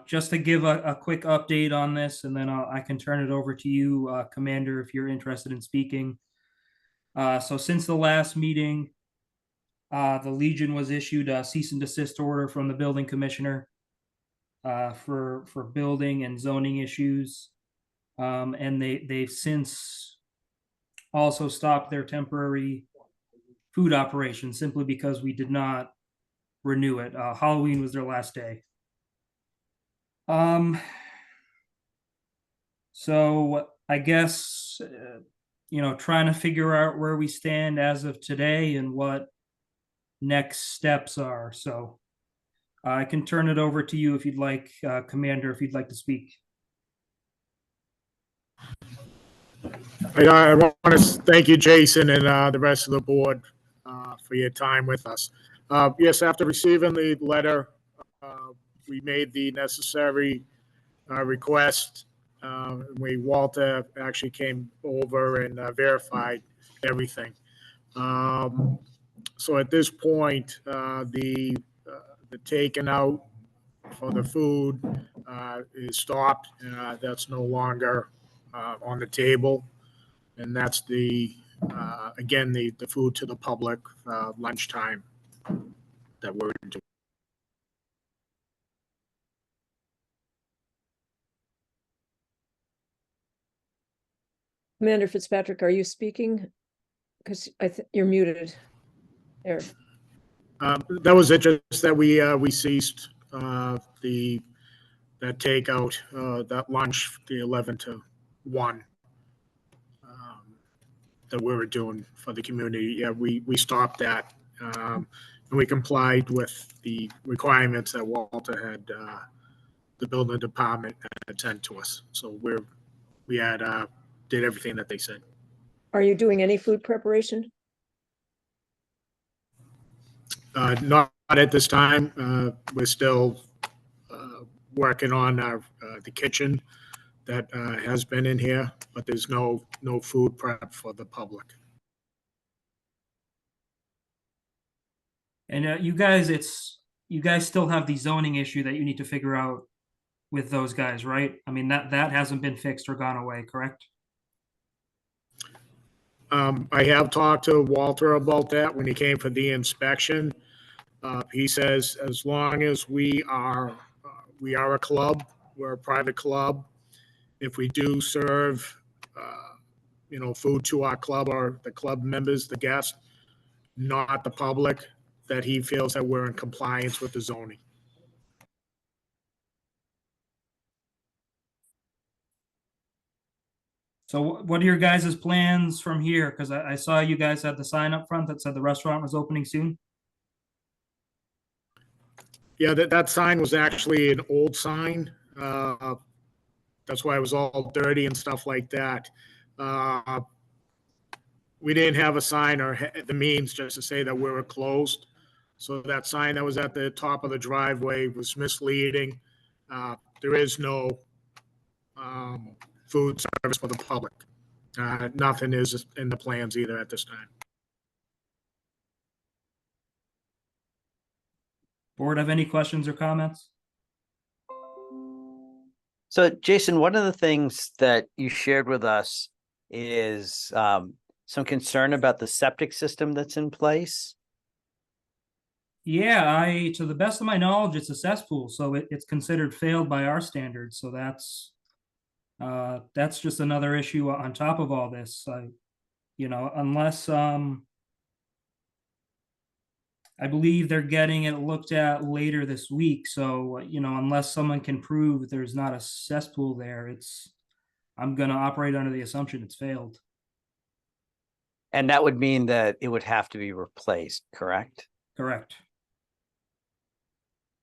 Just to give a quick update on this, and then I can turn it over to you, Commander, if you're interested in speaking. So since the last meeting, the Legion was issued a cease and desist order from the building commissioner for building and zoning issues. And they've since also stopped their temporary food operation simply because we did not renew it. Halloween was their last day. So I guess, trying to figure out where we stand as of today and what next steps are. So I can turn it over to you if you'd like, Commander, if you'd like to speak. I want to thank you, Jason, and the rest of the board for your time with us. Yes, after receiving the letter, we made the necessary request. Walter actually came over and verified everything. So at this point, the taken out for the food is stopped. That's no longer on the table. And that's again, the food to the public lunchtime that we're doing. Commander Fitzpatrick, are you speaking? Because you're muted. There. That was it, just that we ceased that takeout, that lunch, the 11 to 1 that we were doing for the community. Yeah, we stopped that. And we complied with the requirements that Walter had, the building department attend to us. So we had did everything that they said. Are you doing any food preparation? Not at this time. We're still working on the kitchen that has been in here, but there's no food prep for the public. And you guys still have the zoning issue that you need to figure out with those guys, right? I mean, that hasn't been fixed or gone away, correct? I have talked to Walter about that when he came for the inspection. He says as long as we are a club, we're a private club. If we do serve, food to our club or the club members, the guests, not the public, that he feels that we're in compliance with the zoning. So what are your guys' plans from here? Because I saw you guys had the sign up front that said the restaurant was opening soon. Yeah, that sign was actually an old sign. That's why it was all dirty and stuff like that. We didn't have a sign or the means just to say that we were closed. So that sign that was at the top of the driveway was misleading. There is no food service for the public. Nothing is in the plans either at this time. Board have any questions or comments? So Jason, one of the things that you shared with us is some concern about the septic system that's in place. Yeah, to the best of my knowledge, it's a cesspool, so it's considered failed by our standards, so that's just another issue on top of all this. Unless, I believe they're getting it looked at later this week, so, unless someone can prove there's not a cesspool there, I'm gonna operate under the assumption it's failed. And that would mean that it would have to be replaced, correct? Correct.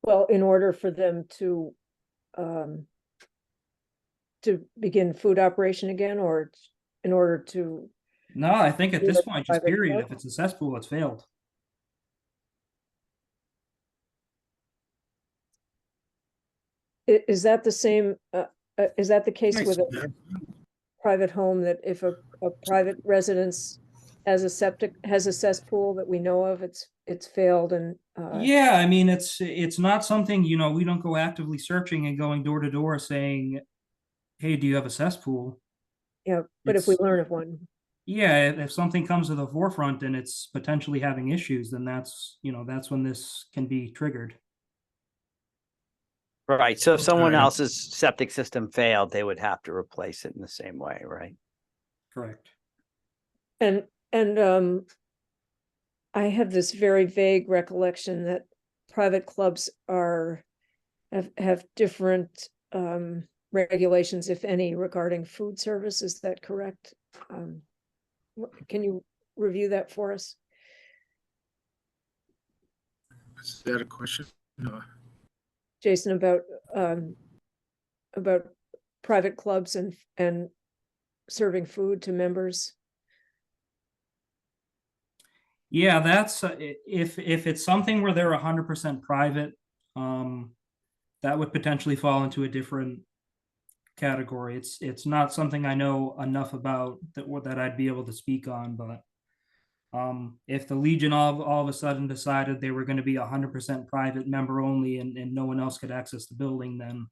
Well, in order for them to begin food operation again, or in order to, No, I think at Do this it point, just private period, club? if it's a cesspool, it's failed. is that the same, is that the case with a private home, that if a private residence has a cesspool that we know of, it's failed and, Yeah, I mean, it's not something, we don't go actively searching and going door to door saying, hey, do you have a cesspool? yeah, but if we It's- learn of one, Yeah, if something comes to the forefront and it's potentially having issues, then that's when this can be triggered. Right, so if someone Okay. else's septic system failed, they would have to replace it in the same way, right? Correct. and, I have this very vague recollection that private clubs have different, regulations, if any, regarding food service. Is that correct? Can you review that for us? Is that a question? No. Jason, about private clubs and serving food to members? Yeah, that's if it's something where they're 100% private, that would potentially fall into a different category. It's not something I know enough about that I'd be able to speak on, but if the Legion all of a sudden decided they were going to be 100% private, member only, and no one else could access the building, then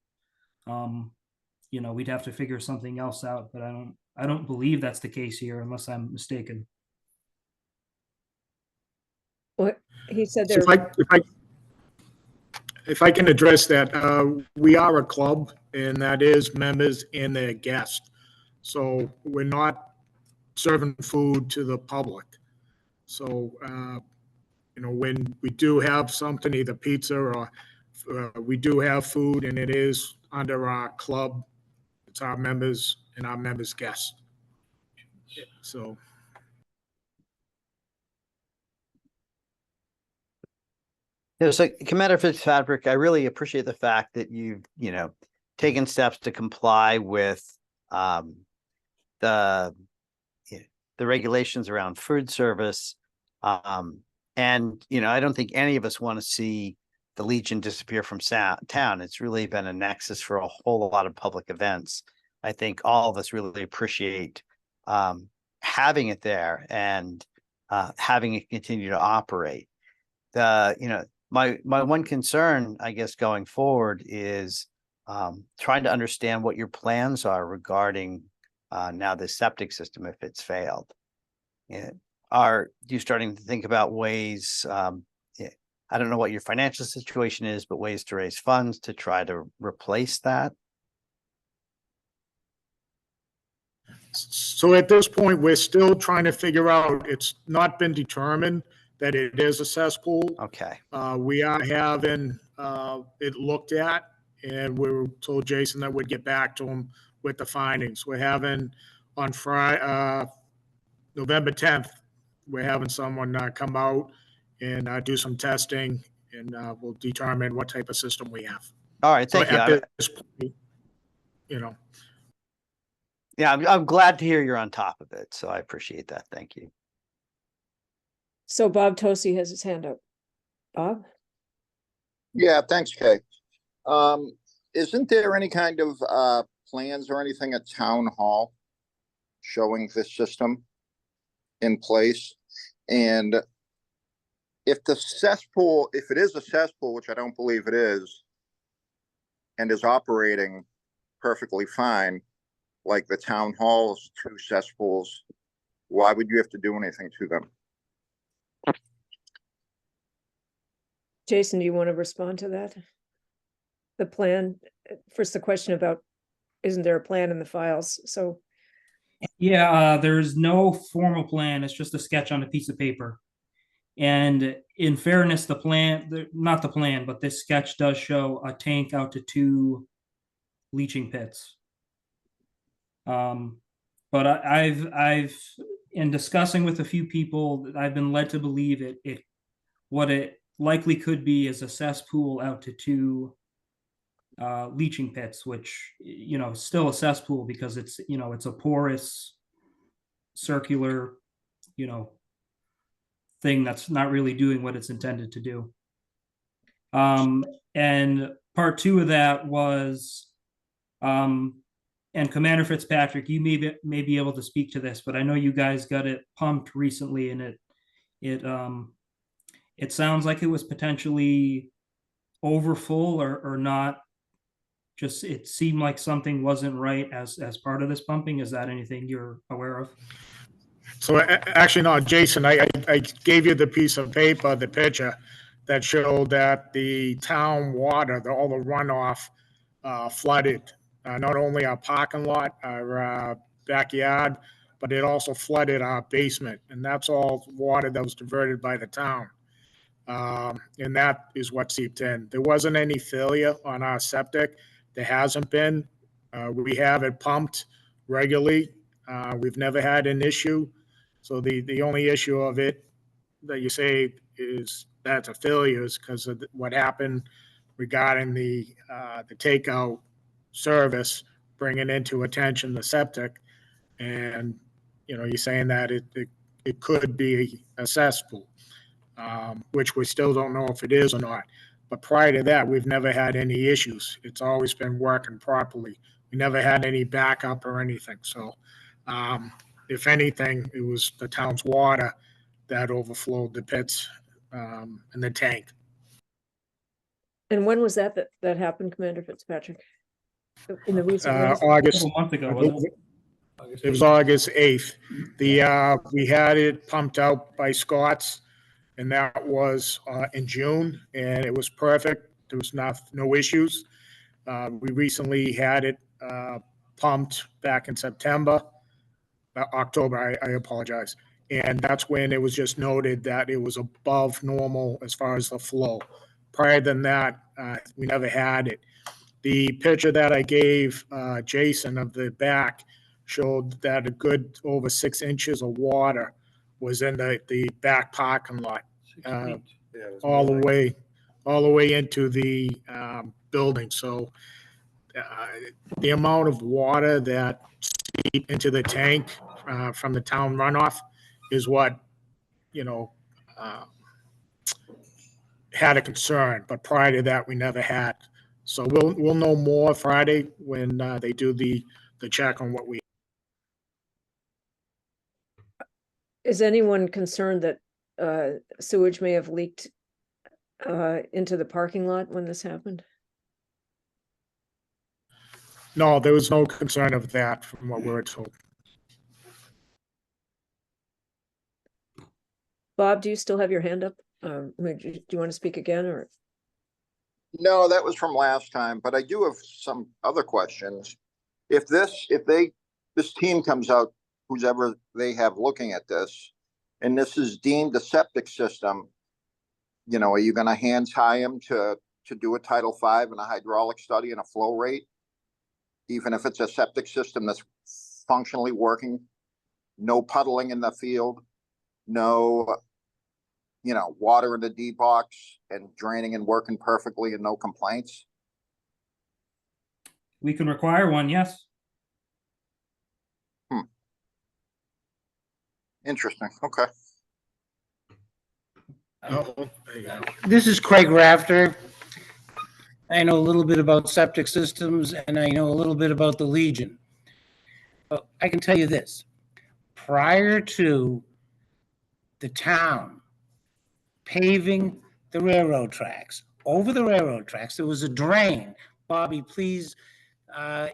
we'd have to figure something else out. But I don't believe that's the case here, unless I'm mistaken. What, he said So there, if I can address that, we are a club, and that is members and their guests. So we're not serving food to the public. So, when we do have something, either pizza or we do have food, and it is under our club, it's our members and our members' guests. So, So Commander Fitzpatrick, I really appreciate the fact that you've, taken steps to comply with the regulations around food service. And, I don't think any of us want to see the Legion disappear from town. It's really been a nexus for a whole lot of public events. I think all of us really appreciate having it there and having it continue to operate. My one concern, I guess, going forward is trying to understand what your plans are regarding now the septic system if it's failed. Are you starting to think about ways? I don't know what your financial situation is, but ways to raise funds to try to replace that. so at this point, we're still trying to figure out, it's not been determined that it is a cesspool. Okay. We are having it looked at, and we were told Jason that we'd get back to him with the findings. We're having on Friday, November 10th, we're having someone come out and do some testing, and we'll determine what type of system we have. All right. So Thank you. at this point, Yeah, I'm glad to hear you're on top of it. So I appreciate that. Thank you. so Bob Tosi has his hand up. Bob? Yeah, thanks, Kay. Isn't there any kind of plans or anything at town hall showing this system in place? And if the cesspool, if it is a cesspool, which I don't believe it is, and is operating perfectly fine, like the town hall's two cesspools, why would you have to do anything to them? Jason, do you want to respond to that? The plan, first the question about, isn't there a plan in the files? So, Yeah, there's no formal plan. It's just a sketch on a piece of paper. And in fairness, not the plan, but this sketch does show a tank out to 2 leaching pits. But I've in discussing with a few people, I've been led to believe what it likely could be is a cesspool out to 2 leaching pits, which, you know, still a cesspool because it's, you know, it's a porous circular, you know, thing that's not really doing what it's intended to do. And part 2 of that was, and Commander Fitzpatrick, you may be able to speak to this, but I know you guys got it pumped recently, and it sounds like it was potentially over full or not. Just it seemed like something wasn't right as part of this pumping. Is that anything you're aware of? So actually, no, Jason, I gave you the piece of paper, the picture that showed that the town water, all the runoff flooded, not only our parking lot, our backyard, but it also flooded our basement. And that's all water that was diverted by the town. And that is what seeped in. There wasn't any failure on our septic. There hasn't been. We have it pumped regularly. We've never had an issue. So the only issue of it that you say is that's a failure is because of what happened regarding the takeout service, bringing into attention the septic. And, you know, you're saying that it could be a cesspool, which we still don't know if it is or not. But prior to that, we've never had any issues. It's always been working properly. We never had any backup or anything. So, if anything, it was the town's water that overflowed the pits and the tank. and when was that happened, Commander Fitzpatrick? In the recent months? August. A month ago, wasn't it? It was August 8th. We had it pumped out by Scott's, and that was in June, and it was perfect. There was no issues. We recently had it pumped back in October, I apologize. And that's when it was just noted that it was above normal as far as the flow. Prior than that, we never had it. The picture that I gave Jason of the back showed that a good over 6 inches of water was in the back parking lot, all the way into the building. So the amount of water that seeped into the tank from the town runoff is what, you know, had a concern. But prior to that, we never had. So we'll know more Friday when they do the check on what we. Is anyone concerned that sewage may have leaked into the parking lot when this happened? No, there was no concern of that from what we were told. Bob, do you still have your hand up? Do you want to speak again or? No, that was from last time, but I do have some other questions. If this team comes out, whoever they have looking at this, and this is deemed a septic system, you know, are you gonna hands tie them to do a Title V and a hydraulic study and a flow rate? Even if it's a septic system that's functionally working, no puddling in the field, no, you know, water in the D box and draining and working perfectly and no complaints? We can require one, yes. Interesting. Okay. Oh, there you go. This is Craig Rafter. I know a little bit about septic systems and I know a little bit about the Legion. But I can tell you this, prior to the town paving the railroad tracks, over the railroad tracks, there was a drain. Bobby, please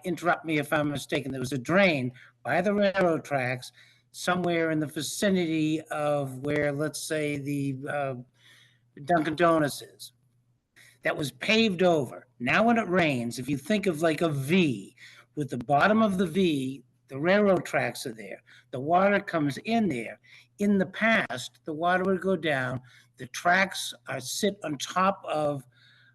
interrupt me if I'm mistaken. There was a drain by the railroad tracks somewhere in the vicinity of where, let's say, the Dunkin' Donuts is. that was paved over. Now when it rains, if you think of like a V, with the bottom of the V, the railroad tracks are there. The water comes in there. In the past, the water would go down. The tracks are sit on top of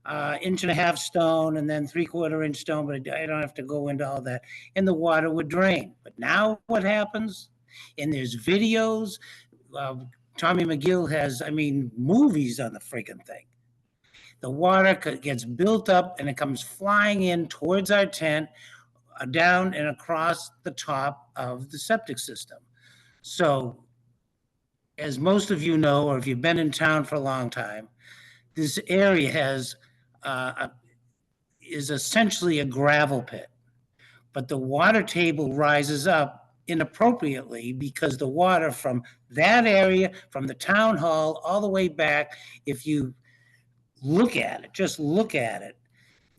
1.5-inch stone and then 3/4-inch stone, but I don't have to go into all that. And the water would drain. But now what happens? And there's videos. Tommy McGill has, movies on the friggin' thing. The water gets built up and it comes flying in towards our tent, down and across the top of the septic system. So, as most of you know, or if you've been in town for a long time, this area is essentially a gravel pit, but the water table rises up inappropriately because the water from that area, from the town hall all the way back, if you look at it, just look at it,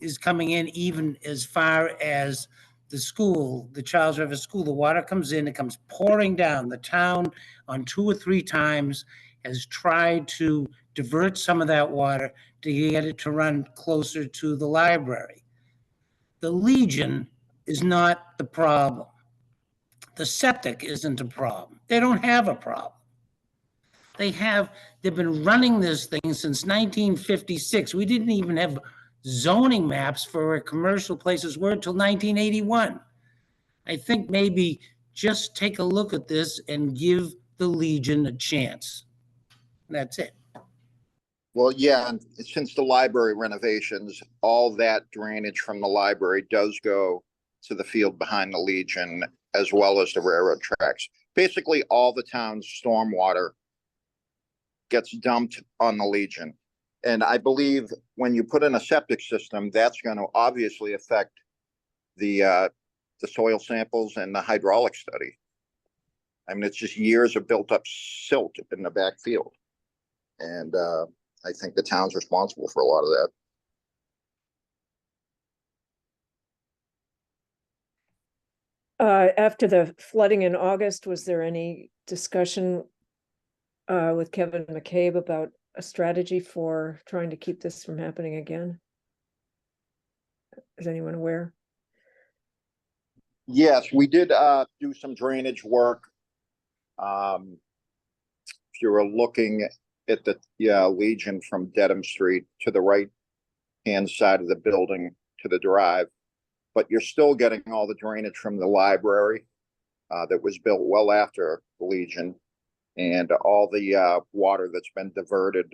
is coming in even as far as the school, the Charles River School. The water comes in, it comes pouring down. The town on 2 or 3 times has tried to divert some of that water to get it to run closer to the library. The Legion is not the problem. The septic isn't a problem. They don't have a problem. They've been running this thing since 1956. We didn't even have zoning maps for where commercial places were until 1981. I think maybe just take a look at this and give the Legion a chance. That's it. Well, yeah, and since the library renovations, all that drainage from the library does go to the field behind the Legion, as well as the railroad tracks. Basically, all the town's stormwater gets dumped on the Legion. And I believe when you put in a septic system, that's going to obviously affect the soil samples and the hydraulic study. I mean, it's just years of built up silt in the backfield. And I think the town's responsible for a lot of that. After the flooding in August, was there any discussion with Kevin McCabe about a strategy for trying to keep this from happening again? Is anyone aware? Yes, we did do some drainage work. If you were looking at the Legion from Dedham Street to the right hand side of the building to the drive, but you're still getting all the drainage from the library that was built well after the Legion, and all the water that's been diverted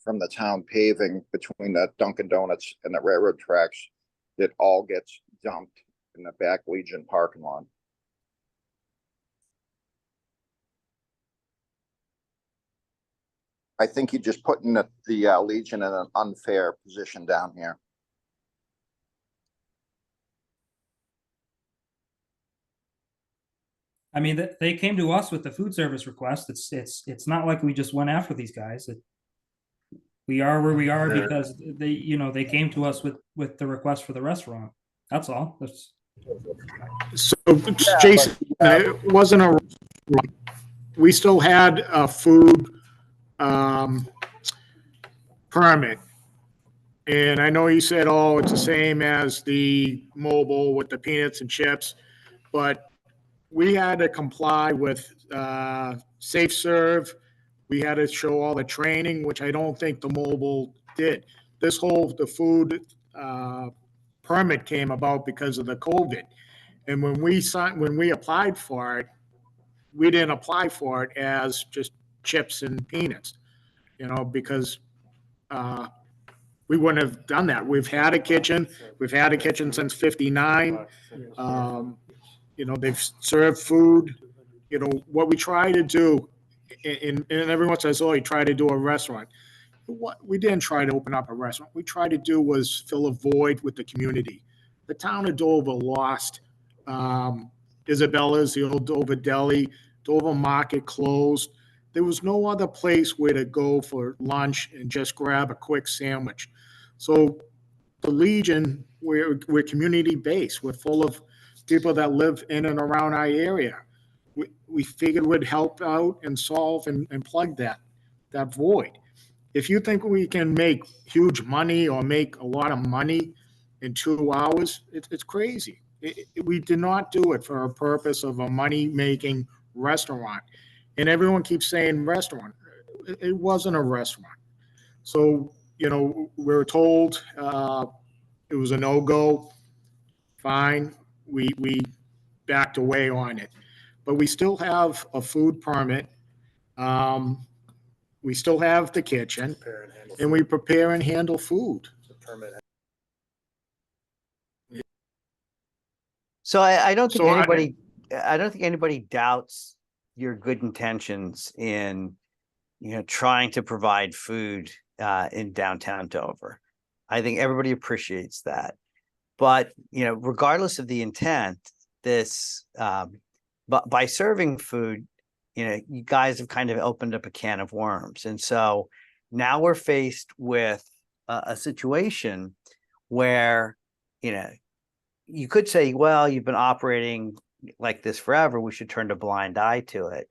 from the town paving between the Dunkin' Donuts and the railroad tracks, that all gets dumped in the back Legion parking lot. I think you're just putting the Legion in an unfair position down here. I mean, they came to us with the food service request. It's not like we just went after these guys. We are where we are because they came to us with the request for the restaurant. That's all. So, Jason, it wasn't a, we still had a food permit. And I know you said, oh, it's the same as the mobile with the peanuts and chips, but we had to comply with Safe Serve. We had to show all the training, which I don't think the mobile did. The food permit came about because of the COVID. And when we applied for it, we didn't apply for it as just chips and peanuts, because we wouldn't have done that. We've had a kitchen since '59. They've served food. What we try to do, and everyone says, oh, you try to do a restaurant. We didn't try to open up a restaurant. What we tried to do was fill a void with the community. The town of Dover lost Isabella's, the old Dover Deli. Dover Market closed. There was no other place where to go for lunch and just grab a quick sandwich. So the Legion, we're community-based. We're full of people that live in and around our area. We figured we'd help out and solve and plug that void. if you think we can make huge money or make a lot of money in 2 hours, it's crazy. We did not do it for a purpose of a money-making restaurant. And everyone keeps saying restaurant. It wasn't a restaurant. So, we were told it was a no-go. Fine, we backed away on it. But we still have a food permit. We still have the kitchen, and we prepare and handle food. So I don't think So I don't think anybody doubts your good intentions in, trying to provide food in downtown Dover. I think everybody appreciates that. But, regardless of the intent, but by serving food, you guys have kind of opened up a can of worms. And so now we're faced with a situation where, you could say, well, you've been operating like this forever, we should turn a blind eye to it.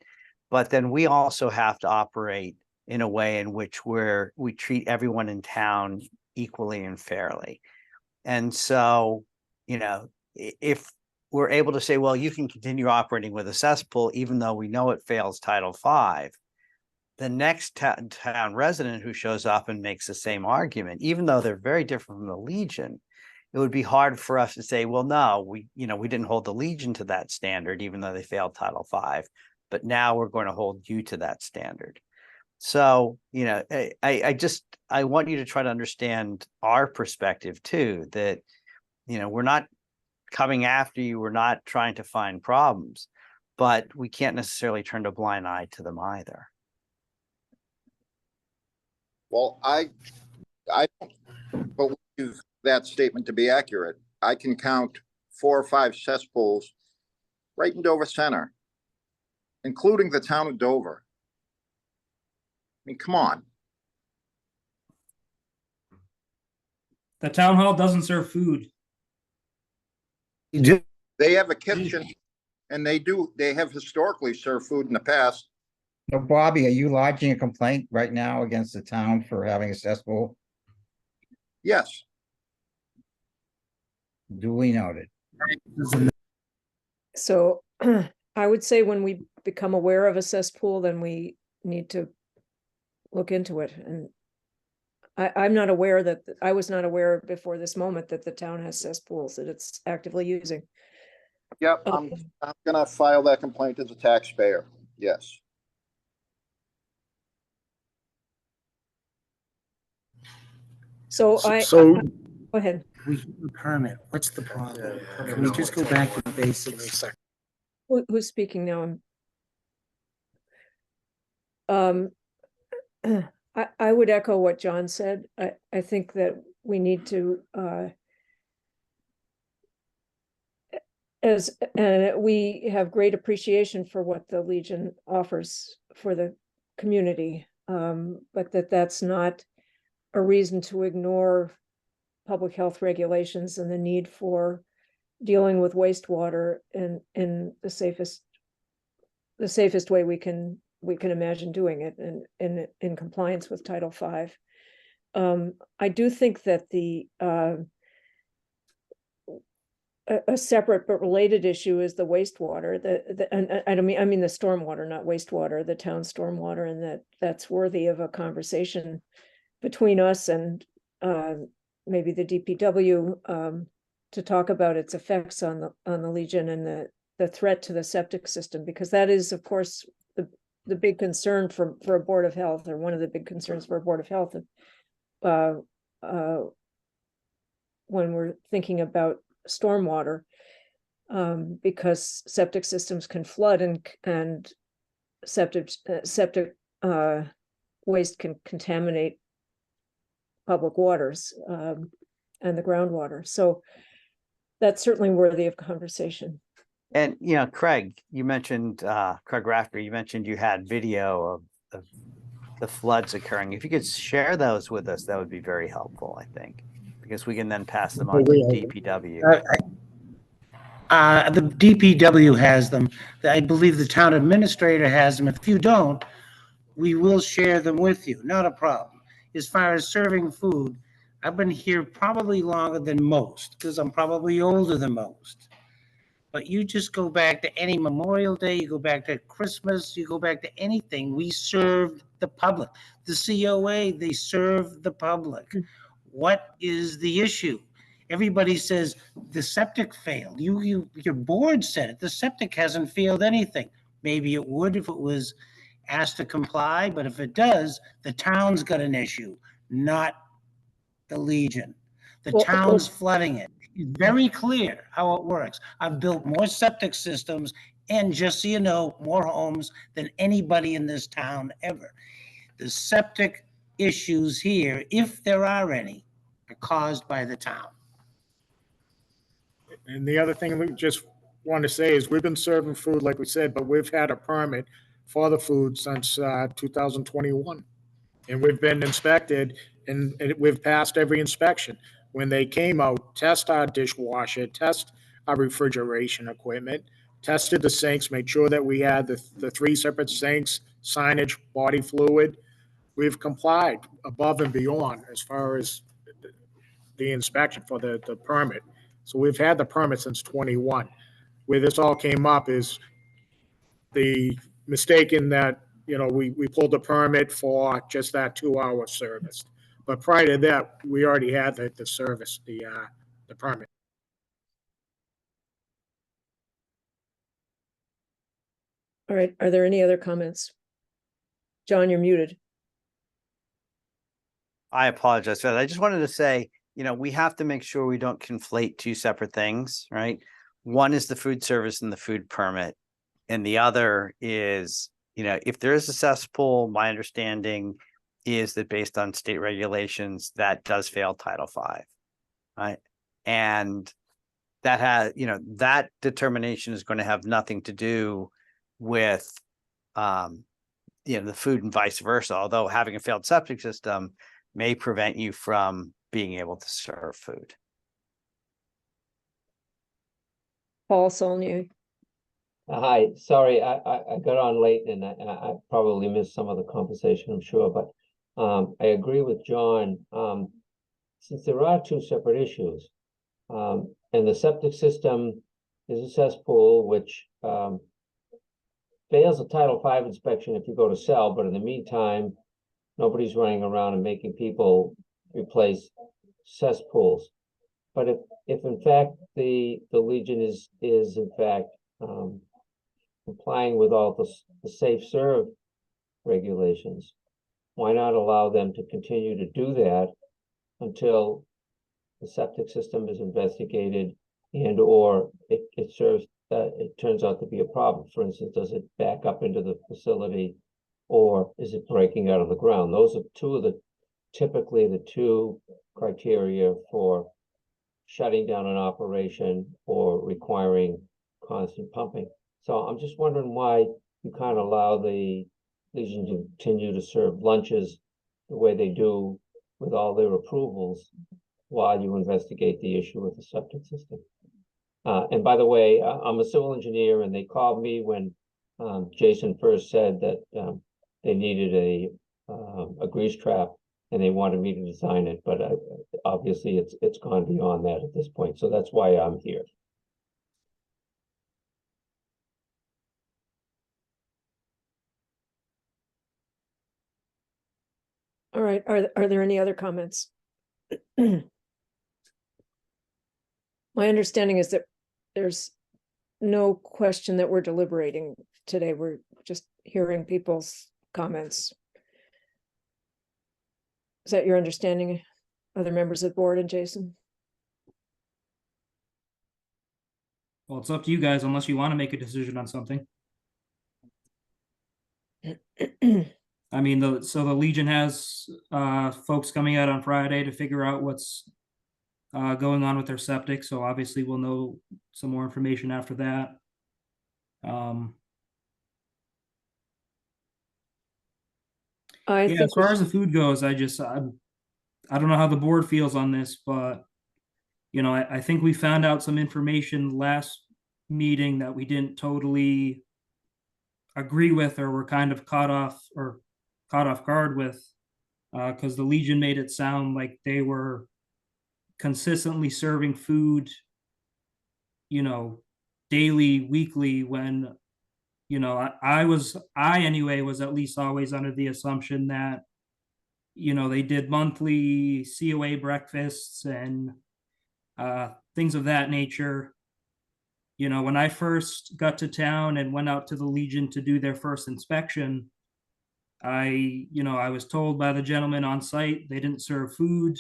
But then we also have to operate in a way in which we treat everyone in town equally and fairly. And so, if we're able to say, well, you can continue operating with a cesspool, even though we know it fails Title V, the next town resident who shows up and makes the same argument, even though they're very different from the Legion, it would be hard for us to say, well, no, we didn't hold the Legion to that standard, even though they failed Title V, but now we're going to hold you to that standard. So, I want you to try to understand our perspective too, that, we're not coming after you, we're not trying to find problems, but we can't necessarily turn a blind eye to them either. Well, I don't believe that statement to be accurate. I can count 4 or 5 cesspools right in Dover Center, including the town of Dover. I mean, come on. The town hall doesn't serve food. They have a kitchen, and they have historically served food in the past. So Bobby, are you lodging a complaint right now against the town for having a cesspool? Yes. Duly noted. So I would say when we become aware of a cesspool, then we need to look into it. And I'm not aware I was not aware before this moment that the town has cesspools that it's actively using. Yep, I'm gonna file that complaint as a taxpayer. Yes. So So go ahead. We have a permit. What's the problem? Can we just go back to the basics? Who's speaking now? I would echo what John said. I think that we need to, we have great appreciation for what the Legion offers for the community, but that's not a reason to ignore public health regulations and the need for dealing with wastewater in the safest way we can imagine doing it and in compliance with Title V. I do think that a separate but related issue is the wastewater. I mean the stormwater, not wastewater, the town stormwater, and that's worthy of a conversation between us and maybe the DPW to talk about its effects on the Legion and the threat to the septic system, because that is, of course, the big concern for a Board of Health, or one of the big concerns for a Board of Health, when we're thinking about stormwater, because septic systems can flood and septic waste can contaminate public waters and the groundwater. So that's certainly worthy of conversation. And, Craig, you mentioned, Craig Rafter, you mentioned you had video of the floods occurring. If you could share those with us, that would be very helpful, I think, because we can then pass them on to DPW. The DPW has them. I believe the town administrator has them. If you don't, we will share them with you. Not a problem. as far as serving food, I've been here probably longer than most, because I'm probably older than most. But you just go back to any Memorial Day, you go back to Christmas, you go back to anything, we served the public. The COA, they serve the public. What is the issue? Everybody says the septic failed. Your board said it. The septic hasn't failed anything. Maybe it would if it was asked to comply, but if it does, the town's got an issue, not the Legion. The Well, town's flooding it. It's very clear how it works. I've built more septic systems and, just so you know, more homes than anybody in this town ever. The septic issues here, if there are any, are caused by the town. And the other thing we just want to say is we've been serving food, like we said, but we've had a permit for the food since 2021. And we've been inspected and we've passed every inspection. When they came out, test our dishwasher, test our refrigeration equipment, tested the sinks, made sure that we had the 3 separate sinks, signage, body fluid. We've complied above and beyond as far as the inspection for the permit. So we've had the permit since 21. Where this all came up is the mistake in that, we pulled the permit for just that 2-hour service. But prior to that, we already had the service, the permit. All right, are there any other comments? John, you're muted. I apologize for that. I just wanted to say, we have to make sure we don't conflate 2 separate things, right? One is the food service and the food permit. And the other is, if there is a cesspool, my understanding is that based on state regulations, that does fail Title V, right? And that has, that determination is going to have nothing to do with, the food and vice versa. Although having a failed septic system may prevent you from being able to serve food. Paul Saulnier. Hi, sorry, I got on late and I probably missed some of the conversation, I'm sure, but I agree with John. Since there are 2 separate issues, and the septic system is a cesspool, which fails a Title V inspection if you go to sell, but in the meantime, nobody's running around and making people replace cesspools. But if in fact the Legion is in fact complying with all the safe serve regulations, why not allow them to continue to do that until the septic system is investigated and or it serves it turns out to be a problem? For instance, does it back up into the facility or is it breaking out of the ground? Those are typically the 2 criteria for shutting down an operation or requiring constant pumping. So I'm just wondering why you can't allow the Legion to continue to serve lunches the way they do with all their approvals while you investigate the issue with the septic system. And by the way, I'm a civil engineer, and they called me when Jason first said that they needed a grease trap and they wanted me to design it, but obviously it's gone beyond that at this point. So that's why I'm here. All right, are there any other comments? My understanding is that there's no question that we're deliberating today. We're just hearing people's comments. Is that your understanding, other members of the board and Jason? Well, it's up to you guys unless you want to make a decision on something. I mean, so the Legion has folks coming out on Friday to figure out what's going on with their septic. So obviously we'll know some more information after that. As far as the food goes, I don't know how the board feels on this, but I think we found out some information last meeting that we didn't totally agree with, or were kind of caught off guard with. because the Legion made it sound like they were consistently serving food, daily, weekly, when, I anyway was at least always under the assumption that, they did monthly COA breakfasts and things of that nature. When I first got to town and went out to the Legion to do their first inspection, I was told by the gentleman on site they didn't serve food.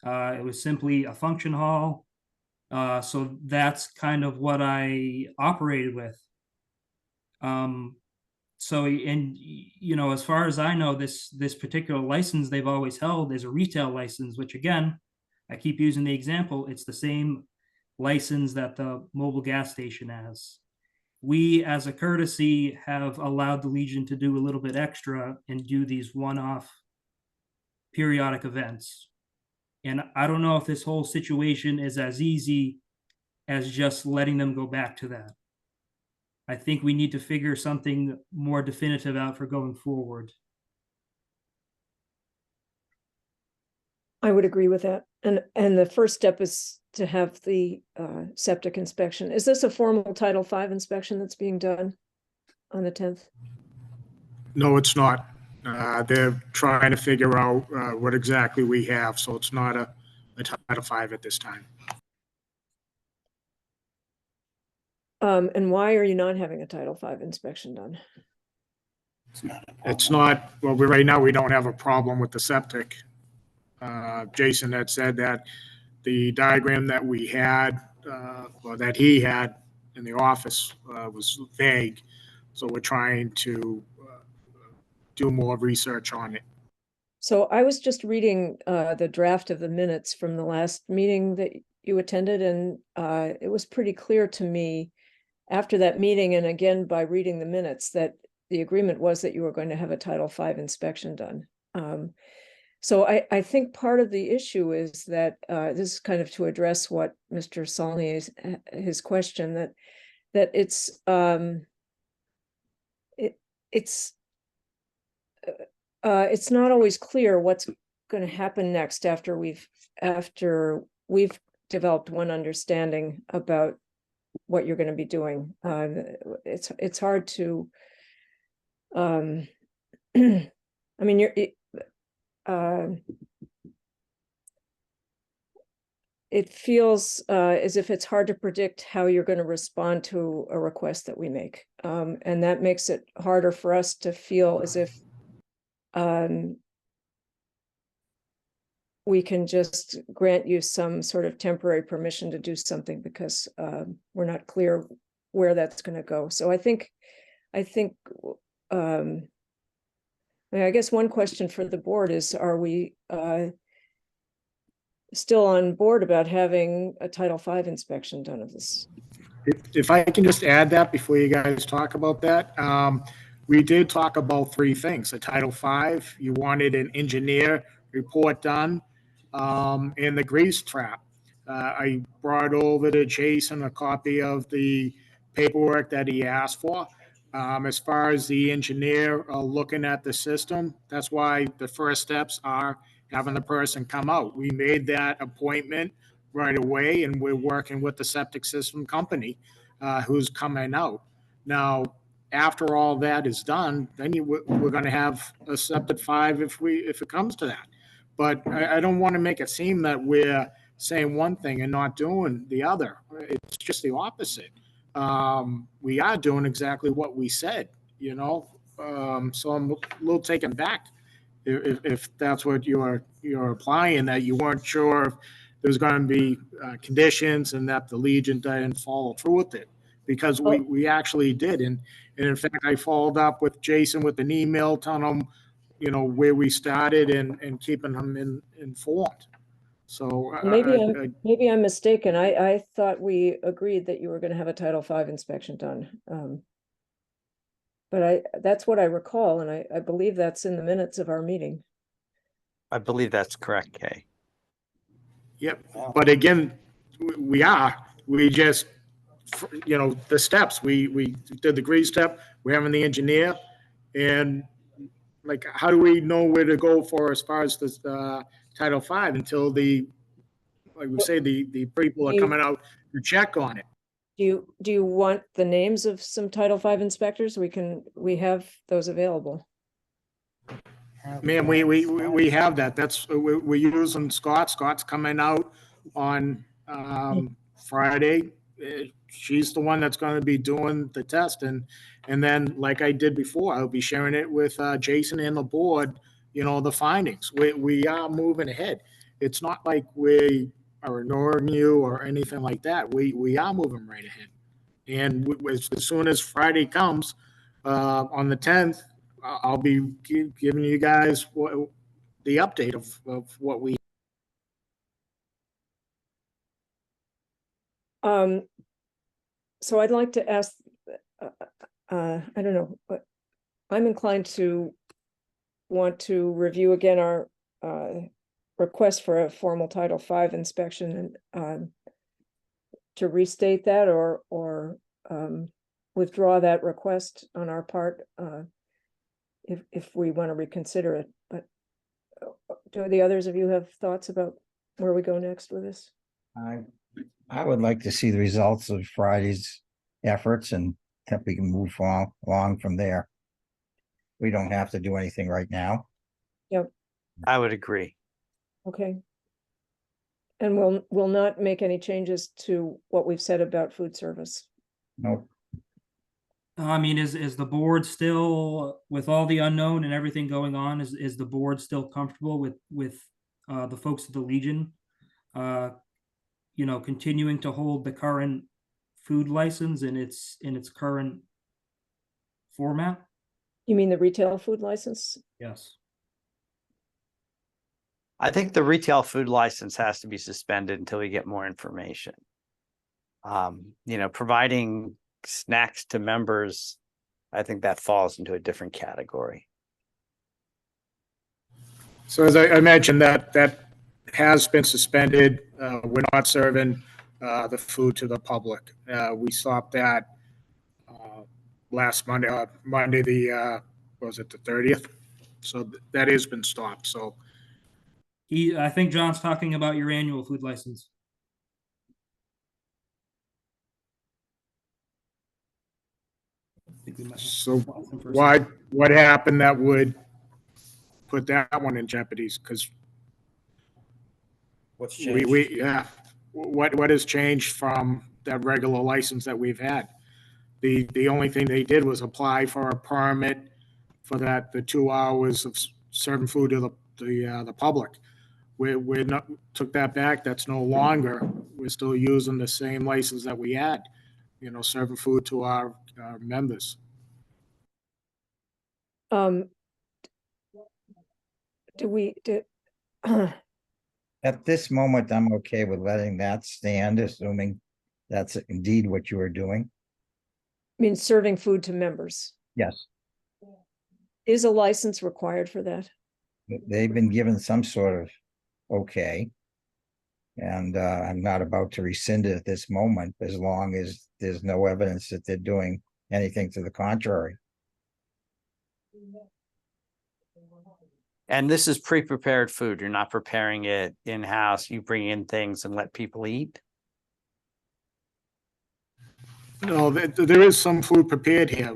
It was simply a function hall. So that's kind of what I operated with. As far as I know, this particular license they've always held is a retail license, which again, I keep using the example, it's the same license that the mobile gas station has. We, as a courtesy, have allowed the Legion to do a little bit extra and do these one-off periodic events. And I don't know if this whole situation is as easy as just letting them go back to that. I think we need to figure something more definitive out for going forward. I would agree with that. And the first step is to have the septic inspection. Is this a formal Title V inspection that's being done on the 10th? No, it's not. They're trying to figure out what exactly we have, so it's not a Title V at this time. And why are you not having a Title V inspection done? It's not, well, right now, we don't have a problem with the septic. Jason had said that the diagram that we had, or that he had in the office was vague. So we're trying to do more research on it. So I was just reading the draft of the minutes from the last meeting that you attended, and it was pretty clear to me after that meeting, and again by reading the minutes, that the agreement was that you were going to have a Title V inspection done. So I think part of the issue is that this is kind of to address what Mr. Solney's his question, that it's not always clear what's going to happen next after we've developed one understanding about what you're going to be doing. It's hard to I mean, it feels as if it's hard to predict how you're going to respond to a request that we make. And that makes it harder for us to feel as if we can just grant you some sort of temporary permission to do something because we're not clear where that's going to go. So I think I guess one question for the board is, are we still on board about having a Title V inspection done of this? If I can just add that before you guys talk about that, we did talk about three things. A Title V, you wanted an engineer report done, and the grease trap. I brought over to Jason a copy of the paperwork that he asked for. As far as the engineer looking at the system, that's why the first steps are having the person come out. We made that appointment right away, and we're working with the septic system company who's coming out. Now, after all that is done, then we're going to have a septic 5 if it comes to that. But I don't want to make it seem that we're saying one thing and not doing the other. It's just the opposite. We are doing exactly what we said, so I'm a little taken back if that's what you're applying, that you weren't sure if there's going to be conditions and that the Legion didn't follow through with it, because we actually did. And in fact, I followed up with Jason with an email telling him, where we started and keeping him informed. So maybe I'm mistaken. I thought we agreed that you were going to have a Title V inspection done. But that's what I recall, and I believe that's in the minutes of our meeting. I believe that's correct, Kay. Yep. But again, we just, the steps, we did the grease step, we're having the engineer, and like, how do we know where to go for as far as this, Title V until like we say, the people are You- coming out to check on it? Do you want the names of some Title V inspectors? We have those available. Man, we have that. We're using Scott. Scott's coming out on, Friday. She's the one that's gonna be doing the test, and then, like I did before, I'll be sharing it with, Jason and the board, the findings. We are moving ahead. It's not like we are ignoring you or anything like that. We are moving right ahead. And as soon as Friday comes, on the 10th, I'll be giving you guys the update of what we. So I'd like to ask, I don't know, but I'm inclined to want to review again our request for a formal Title V inspection and to restate that or withdraw that request on our part if we want to reconsider it. But do the others of you have thoughts about where we go next with this? I would like to see the results of Friday's efforts and that we can move along from there. We don't have to do anything right now. Yep. I would agree. Okay. And we'll not make any changes to what we've said about food service. Nope. I mean, is the board still, with all the unknown and everything going on, is the board still comfortable with the folks at the Legion, continuing to hold the current food license in its current format? You mean the retail food license? Yes. I think the retail food license has to be suspended until we get more information. Providing snacks to members, I think that falls into a different category. So as I mentioned, that has been suspended. We're not serving the food to the public. We stopped that last Monday, was it the 30th? So that has been stopped. So I think John's talking about your annual food license. So what happened that would put that one in jeopardy? Because What's changed? what has changed from that regular license that we've had? The only thing they did was apply for a permit for the 2 hours of serving food to the public. We took that back. That's no longer. We're still using the same license that we had, serving food to our members. At this moment, I'm okay with letting that stand, assuming that's indeed what you are doing. I mean, serving food to members. Yes. Is a license required for that? They've been given some sort of okay. And I'm not about to rescind it at this moment, as long as there's no evidence that they're doing anything to the contrary. And this is pre-prepared food. You're not preparing it in-house. You bring in things and let people eat. No, there is some food prepared here.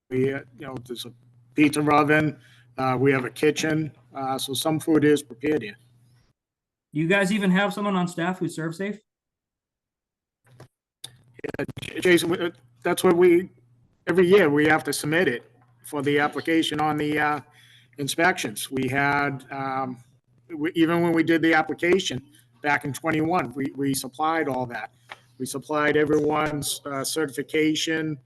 There's a pizza oven. We have a kitchen. So some food is prepared here. You guys even have someone on staff who serves safe? Jason, that's what every year we have to submit it for the application on the inspections. We had, even when we did the application back in 21, we supplied all that. We supplied everyone's certification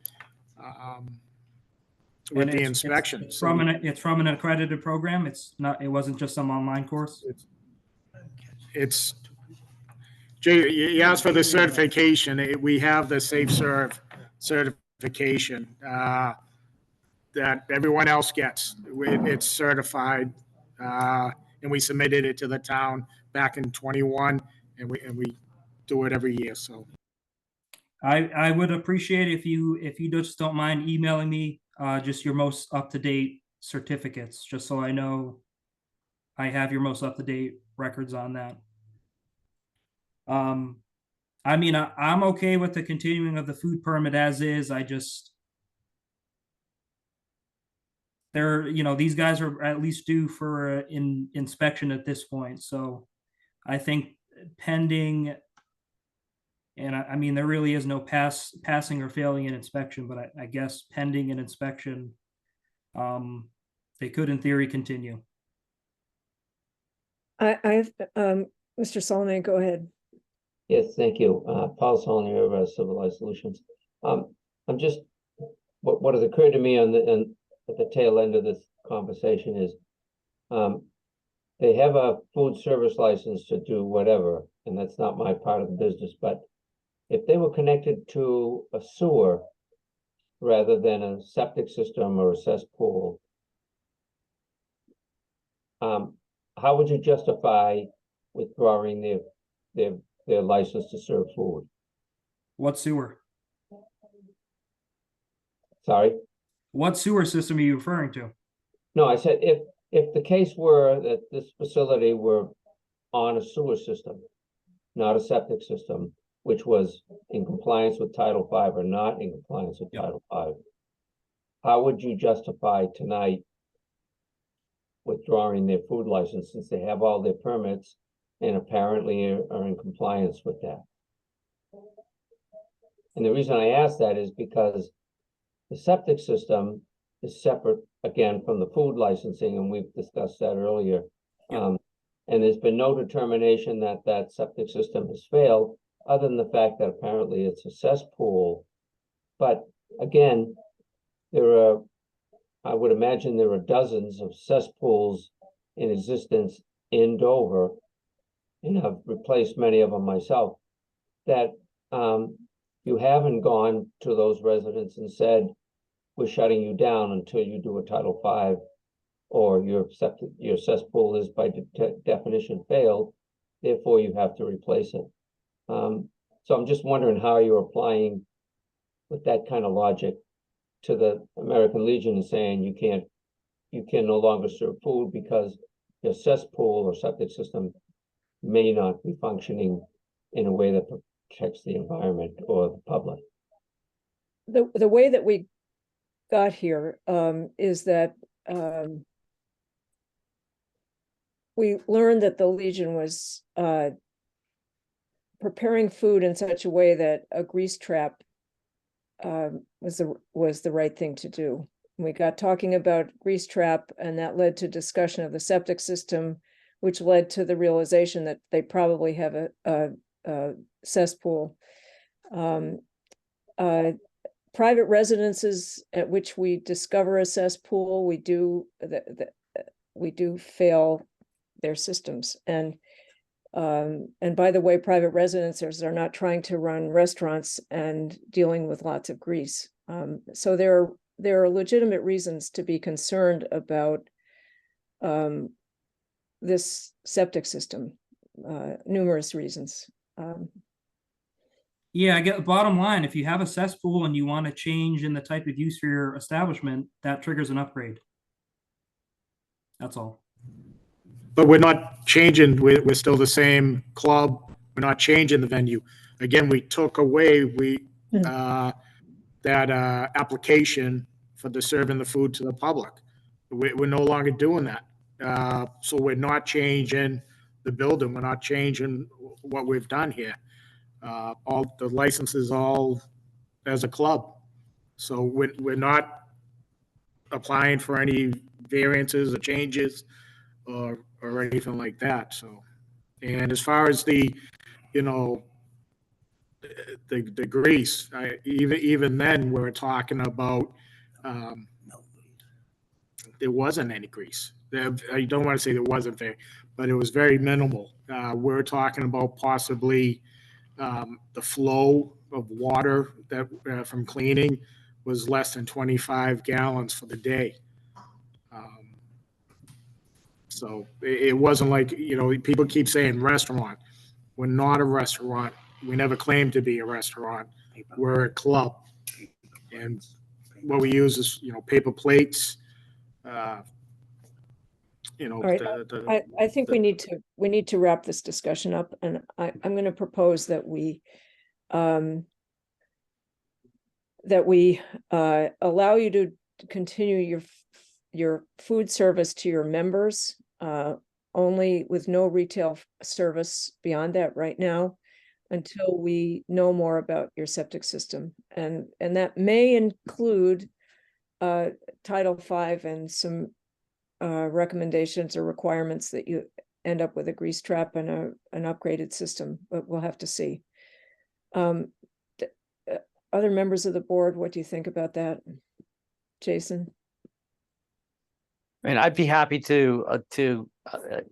with the inspections. It's from an accredited program. It wasn't just some online course. It's Jay, you asked for the certification. We have the Safe Serve certification that everyone else gets. It's certified, and we submitted it to the town back in 21, and we do it every year. So I would appreciate if you just don't mind emailing me just your most up-to-date certificates, just so I know I have your most up-to-date records on that. I mean, I'm okay with the continuing of the food permit as is. I just, these guys are at least due for inspection at this point. So I think pending, and I mean, there really is no passing or failing an inspection, but I guess pending an inspection, they could in theory continue. Mr. Solomon, go ahead. Yes, thank you. Paul Solonier of Civilized Solutions. I'm just, what has occurred to me at the tail end of this conversation is, they have a food service license to do whatever, and that's not my part of the business, but if they were connected to a sewer rather than a septic system or a cesspool, how would you justify withdrawing their license to serve food? What sewer? Sorry? What sewer system are you referring to? No, I said if the case were that this facility were on a sewer system, not a septic system, which was in compliance with Title V or not in compliance with Title V, how would you justify tonight withdrawing their food license since they have all their permits and apparently are in compliance with that? And the reason I ask that is because the septic system is separate, again, from the food licensing, and we've discussed that earlier. And there's been no determination that that septic system has failed, other than the fact that apparently it's a cesspool. But again, I would imagine there are dozens of cesspools in existence in Dover, and I've replaced many of them myself, that you haven't gone to those residents and said, we're shutting you down until you do a Title V, or your cesspool is by definition failed, therefore you have to replace it. So I'm just wondering how you're applying with that kind of logic to the American Legion and saying you can no longer serve food because your cesspool or septic system may not be functioning in a way that protects the environment or the public. The way that we got here is that we learned that the Legion was preparing food in such a way that a grease trap was the right thing to do. We got talking about grease trap, and that led to discussion of the septic system, which led to the realization that they probably have a cesspool. Private residences at which we discover a cesspool, we do fail their systems. And by the way, private residences are not trying to run restaurants and dealing with lots of grease. So there are legitimate reasons to be concerned about this septic system, numerous reasons. Yeah, I get the bottom line. If you have a cesspool and you want to change in the type of use for your establishment, that triggers an upgrade. That's all. But we're not changing, we're still the same club, we're not changing the venue. Again, we took away that application for the serving the food to the public. We're no longer doing that. So we're not changing the building, we're not changing what we've done here. All the licenses all as a club. So we're not applying for any variances or changes or anything like that. So, and as far as the grease, even then we're talking about there wasn't any grease. I don't want to say there wasn't there, but it was very minimal. We're talking about possibly the flow of water that from cleaning was less than 25 gallons for the day. So it wasn't like, people keep saying restaurant. We're not a restaurant. We never claimed to be a restaurant. We're a club. And what we use is, paper plates, You know, All right, I think we the- need to wrap this discussion up, and I'm going to propose that we allow you to continue your food service to your members, only with no retail service beyond that right now, until we know more about your septic system. And that may include Title V and some recommendations or requirements that you end up with a grease trap and an upgraded system, but we'll have to see. Other members of the board, what do you think about that? Jason? I mean, I'd be happy to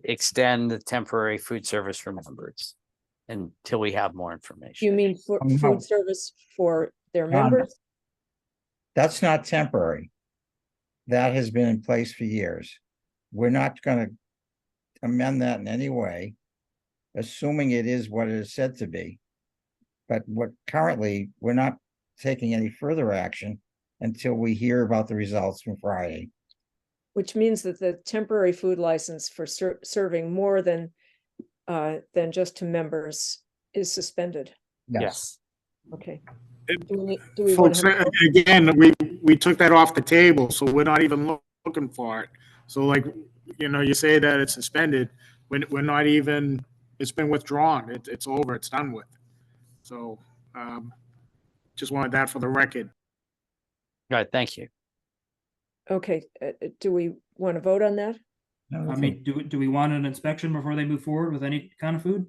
extend the temporary food service for members until we have more information. You mean for No. food service for their No, no. members? That's not temporary. That has been in place for years. We're not gonna amend that in any way, assuming it is what it is said to be. But currently, we're not taking any further action until we hear about the results from Friday. Which means that the temporary food license for serving more than just to members is suspended. Yes. Okay. It- Do we want Folks, to have? again, we took that off the table, so we're not even looking for it. So like, you know, you say that it's suspended, we're not even, it's been withdrawn. It's over, it's done with. So, just wanted that for the record. All right, thank you. Okay, do we want to vote on that? I mean, do we want an inspection before they move forward with any kind of food?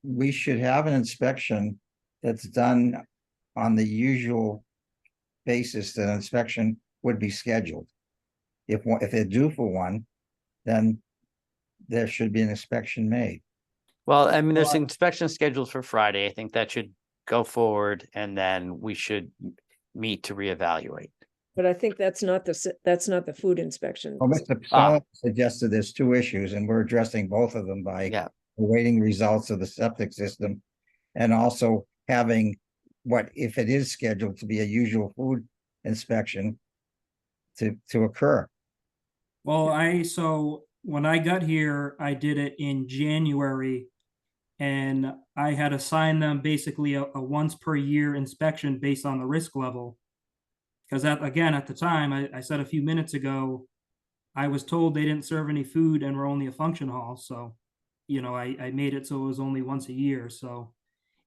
We should have an inspection that's done on the usual basis that an inspection would be scheduled. If they're due for one, then there should be an inspection made. Well, I mean, there's an inspection scheduled for Friday. I think that should go forward, and then we should meet to reevaluate. But I think that's not the food inspection. Well, Mr. Sullivan suggested there's two issues, and we're addressing both of them by awaiting results of the septic system, and also having if it is scheduled to be a usual food inspection to occur. Well, so when I got here, I did it in January, and I had assigned them basically a once per year inspection based on the risk level. Because at the time, I said a few minutes ago, I was told they didn't serve any food and were only a function hall. So, you know, I made it so it was only once a year. So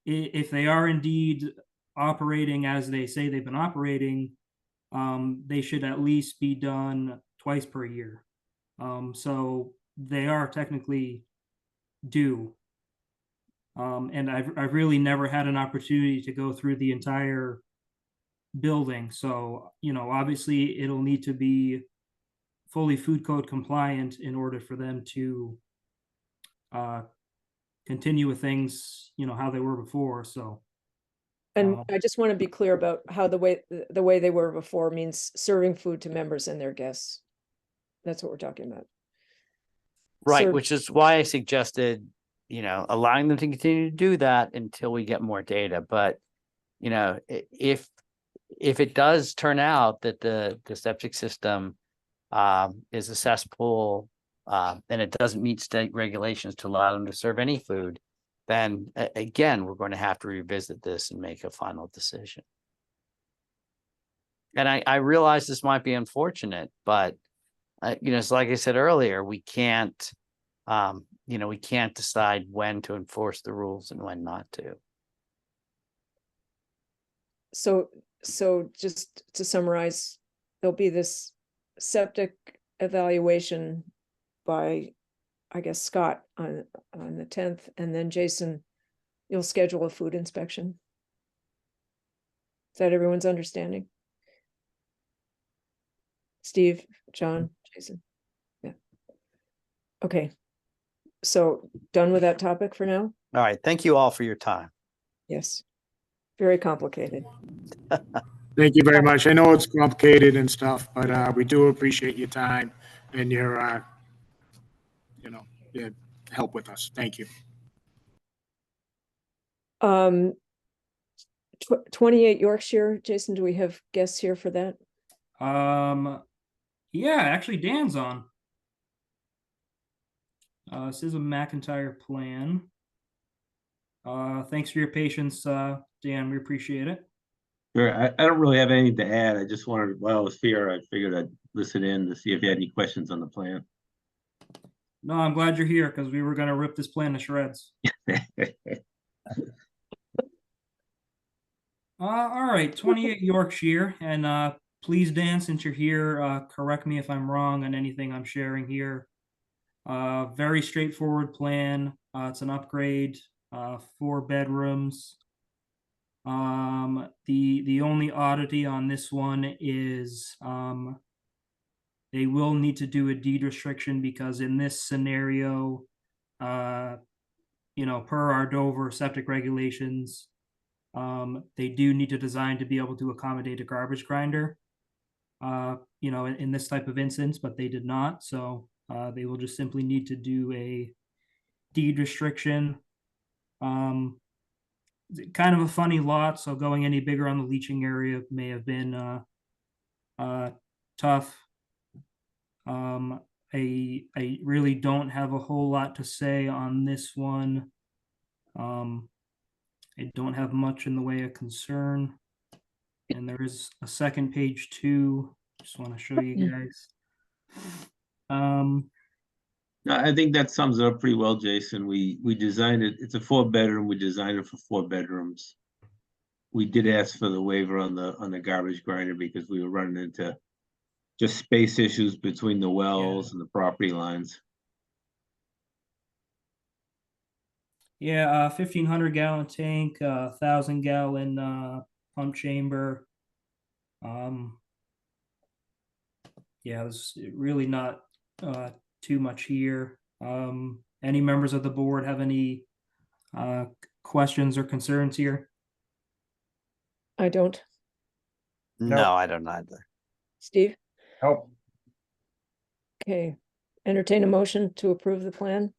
if they are indeed operating as they say they've been operating, they should at least be done twice per year. So they are technically due. And I've really never had an opportunity to go through the entire building. So, you know, obviously it'll need to be fully food code compliant in order for them to continue with things, you know, how they were before. So. And I just want to be clear about how the way they were before means serving food to members and their guests. That's what we're talking about. Right, which is why I suggested, you know, allowing them to continue to do that until we get more data. But, you know, if it does turn out that the septic system is a cesspool and it doesn't meet state regulations to allow them to serve any food, then again, we're going to have to revisit this and make a final decision. And I realize this might be unfortunate, but you know, it's like I said earlier, we can't, you know, we can't decide when to enforce the rules and when not to. So just to summarize, there'll be this septic evaluation by, I guess, Scott on the 10th, and then Jason, you'll schedule a food inspection. Is that everyone's understanding? Steve, John, Jason? Yeah. Okay. So done with that topic for now? All right. Thank you all for your time. Yes. Very complicated. Thank you very much. I know it's complicated and stuff, but we do appreciate your time and your, you know, your help with us. Thank you. 28 Yorkshire, Jason, do we have guests here for that? Yeah, actually Dan's on. This is a McIntyre plan. Thanks for your patience, Dan. We appreciate it. Sure, I don't really have anything to add. I just wanted, while I was here, I figured I'd listen in to see if you had any questions on the plan. No, I'm glad you're here because we were going to rip this plan to shreds. All right, 28 Yorkshire, and please, Dan, since you're here, correct me if I'm wrong on anything I'm sharing here. Very straightforward plan. It's an upgrade, 4 bedrooms. The only oddity on this one is they will need to do a deed restriction because in this scenario, you know, per our Dover septic regulations, they do need to design to be able to accommodate a garbage grinder, you know, in this type of instance, but they did not. So they will just simply need to do a deed restriction. Kind of a funny lot, so going any bigger on the leaching area may have been tough. I really don't have a whole lot to say on this one. I don't have much in the way of concern. And there is a second page too. Just want to show you guys. No, I think that sums it up pretty well, Jason. We designed it, it's a 4-bedroom, we designed it for 4 bedrooms. We did ask for the waiver on the garbage grinder because we were running into just space issues between the wells and the property lines. Yeah, 1,500 gallon tank, 1,000 gallon pump chamber. Yeah, there's really not too much here. Any members of the board have any questions or concerns here? I don't. No, I don't either. Steve? Help. Okay. Entertain a motion to approve the plan.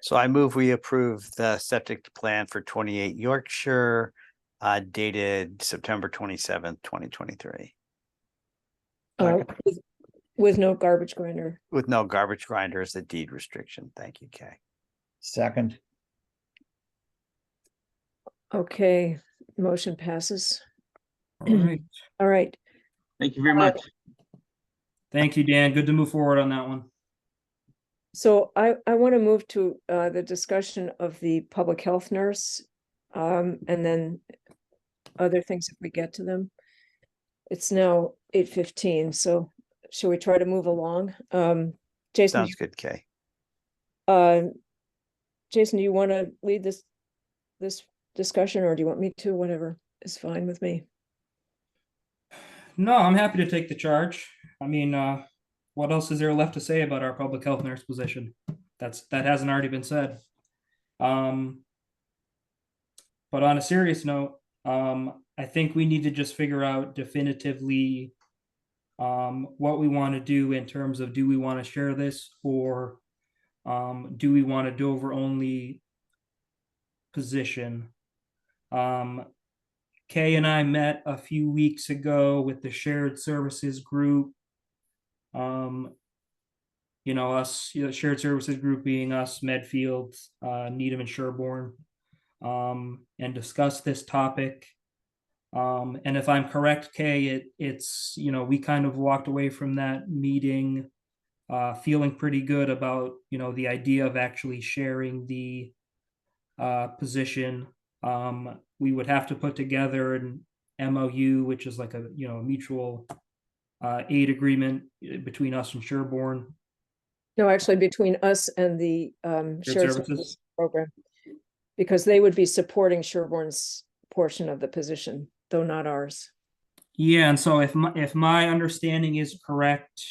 So I move we approve the septic plan for 28 Yorkshire, dated September 27th, 2023. With no garbage grinder. With no garbage grinder as the deed restriction. Thank you, Kay. Second. Okay, motion passes. All right. All right. Thank you very much. Thank you, Dan. Good to move forward on that one. So I want to move to the discussion of the public health nurse, and then other things if we get to them. It's now 8:15, so shall we try to move along? Jason. Sounds good, Kay. Jason, do you want to lead this discussion, or do you want me to? Whatever is fine with me. No, I'm happy to take the charge. I mean, what else is there left to say about our public health nurse position? That hasn't already been said. But on a serious note, I think we need to just figure out definitively what we want to do in terms of, do we want to share this, or do we want a Dover only position? Kay and I met a few weeks ago with the shared services group. You know, us, shared services group being us, Medfield, Needham and Sherborne, and discuss this topic. And if I'm correct, Kay, it's, you know, we kind of walked away from that meeting feeling pretty good about, you know, the idea of actually sharing the position. We would have to put together an MOU, which is like a, you know, a mutual aid agreement between us and Sherborne. No, actually between us and the shared services program, because they would be supporting Sherborne's portion of the position, though not ours. Yeah, and so if my understanding is correct,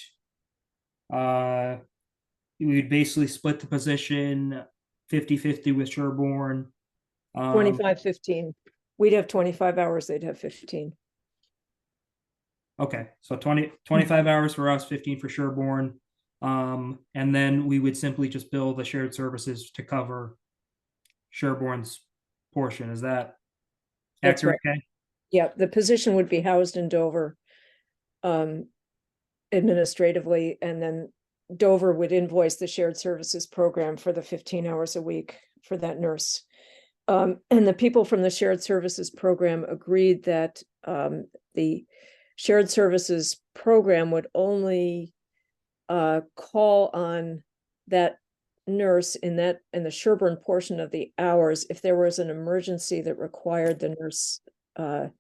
we would basically split the position 50-50 with Sherborne. 25-15. We'd have 25 hours, they'd have 15. Okay, so 25 hours for us, 15 for Sherborne. And then we would simply just bill the shared services to cover Sherborne's portion. Is that That's accurate, right. Kay? Yeah, the position would be housed in Dover. administratively, and then Dover would invoice the shared services program for the 15 hours a week for that nurse. And the people from the shared services program agreed that the shared services program would only call on that nurse in the Sherburne portion of the hours if there was an emergency that required the nurse to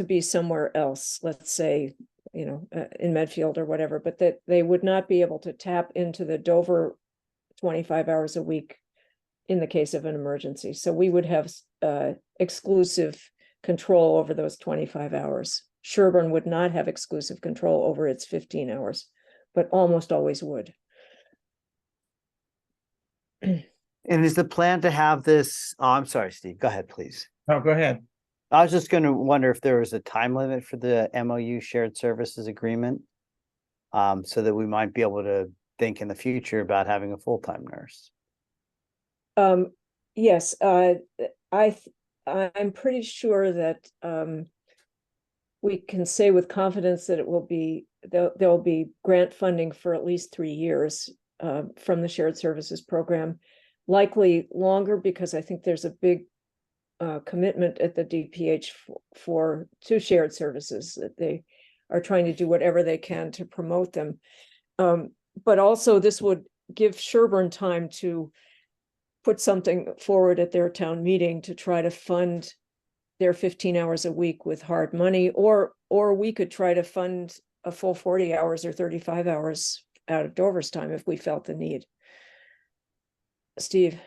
be somewhere else, let's say, in Medfield or whatever, but that they would not be able to tap into the Dover 25 hours a week in the case of an emergency. So we would have exclusive control over those 25 hours. Sherburne would not have exclusive control over its 15 hours, but almost always would. And is the plan to have this, oh, I'm sorry, Steve, go ahead, please. Oh, go ahead. I was just going to wonder if there was a time limit for the MOU shared services agreement, so that we might be able to think in the future about having a full-time nurse. Yes, I'm pretty sure that we can say with confidence that it will be, there'll be grant funding for at least 3 years from the shared services program, likely longer, because I think there's a big commitment at the DPH to shared services, that they are trying to do whatever they can to promote them. But also this would give Sherburne time to put something forward at their town meeting to try to fund their 15 hours a week with hard money, or we could try to fund a full 40 hours or 35 hours out of Dover's time if we felt the need. Steve?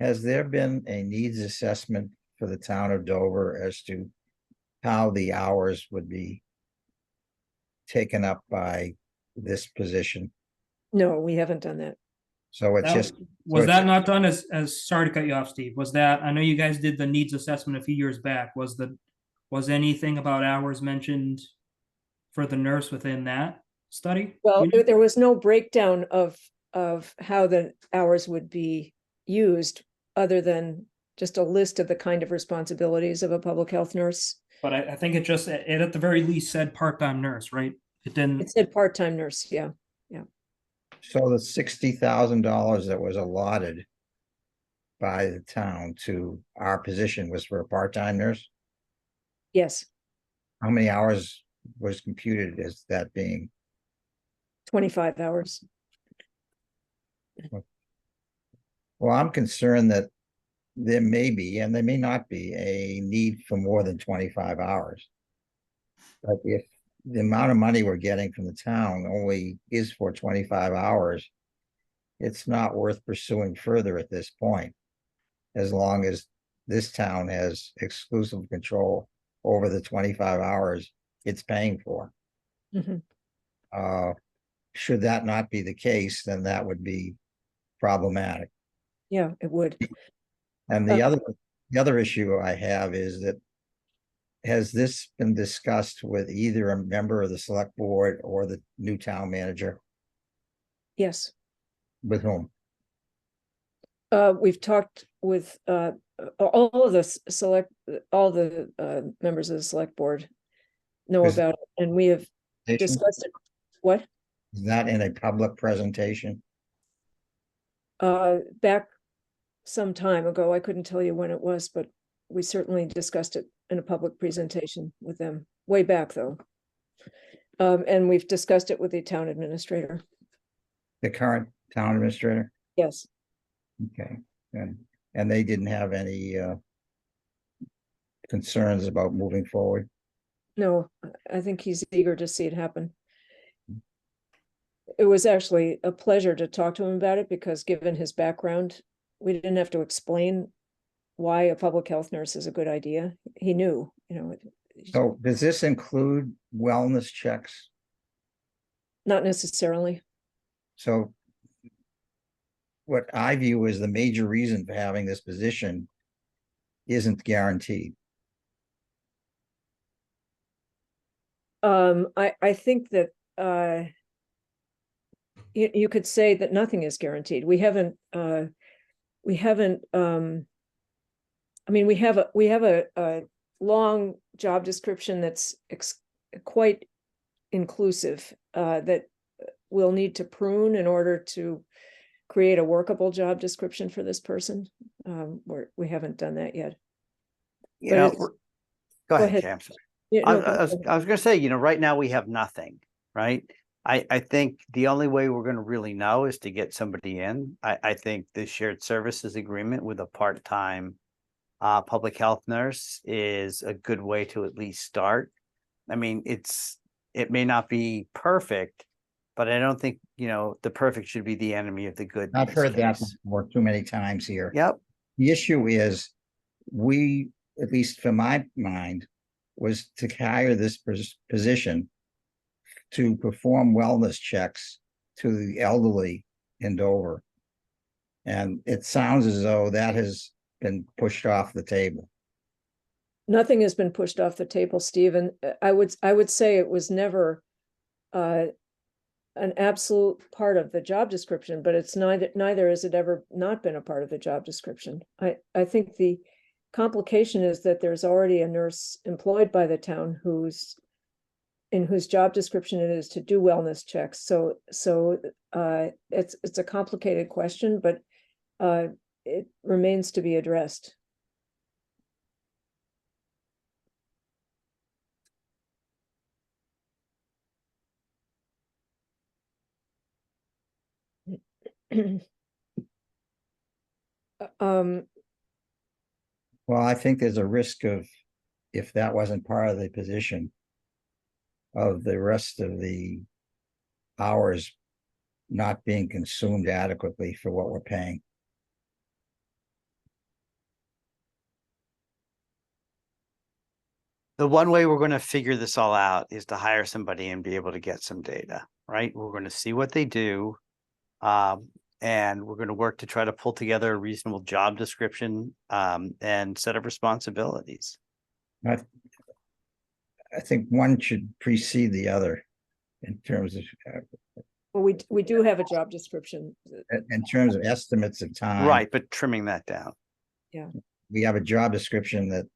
Has there been a needs assessment for the town of Dover as to how the hours would be taken up by this position? No, we haven't done that. So it's just. Was that not done as, sorry to cut you off, Steve, was that, I know you guys did the needs assessment a few years back, was anything about hours mentioned for the nurse within that study? Well, there was no breakdown of how the hours would be used, other than just a list of the kind of responsibilities of a public health nurse. But I think it at the very least said part-time nurse, right? It didn't. It said part-time nurse, yeah. So the $60,000 that was allotted by the town to our position was for a part-time nurse? Yes. How many hours was computed as that being? 25 hours. Well, I'm concerned that there may be, and there may not be, a need for more than 25 hours. But if the amount of money we're getting from the town only is for 25 hours, it's not worth pursuing further at this point, as long as this town has exclusive control over the 25 hours it's paying for. Mm-hmm. Should that not be the case, then that would be problematic. Yeah, it would. And the other issue I have is that, has this been discussed with either a member of the select board or the new town manager? Yes. With whom? We've talked with all the members of the select board know about it, and we have discussed it. What? Is that in a public presentation? Back some time ago, I couldn't tell you when it was, but we certainly discussed it in a public presentation with them way back though. And we've discussed it with the town administrator. The current town administrator? Yes. Okay, and they didn't have any concerns about moving forward? No, I think he's eager to see it happen. It was actually a pleasure to talk to him about it, because given his background, we didn't have to explain why a public health nurse is a good idea. He knew, So does this include wellness checks? Not necessarily. So what I view as the major reason for having this position isn't guaranteed. I think that you could say that nothing is guaranteed. We haven't I mean, we have a long job description that's quite inclusive, that we'll need to prune in order to create a workable job description for this person. We haven't done that yet. You But know, it's- go ahead, ahead. Jay, I'm sorry. Yeah, I no, go was ahead. gonna say, you know, right now we have nothing, right? I think the only way we're gonna really know is to get somebody in. I think the shared services agreement with a part-time public health nurse is a good way to at least start. I mean, it may not be perfect, but I don't think, you know, the perfect should be the enemy of the good. in I've this heard that case. before too many times here. Yep. The issue is, we, at least for my mind, was to hire this position to perform wellness checks to the elderly in Dover. And it sounds as though that has been pushed off the table. Nothing has been pushed off the table, Steve, and I would say it was never an absolute part of the job description, but it's neither has it ever not been a part of the job description. I think the complication is that there's already a nurse employed by the town in whose job description it is to do wellness checks. So it's a complicated question, but it remains to be addressed. Um, Well, I think there's a risk of, if that wasn't part of the position, of the rest of the hours not being consumed adequately for what we're paying. The one way we're going to figure this all out is to hire somebody and be able to get some data, right? We're going to see what they do. And we're going to work to try to pull together a reasonable job description and set of responsibilities. I think one should precede the other in terms of, well, we do have a job description. in terms of estimates of time. Right, but trimming that down. Yeah. We have a job description that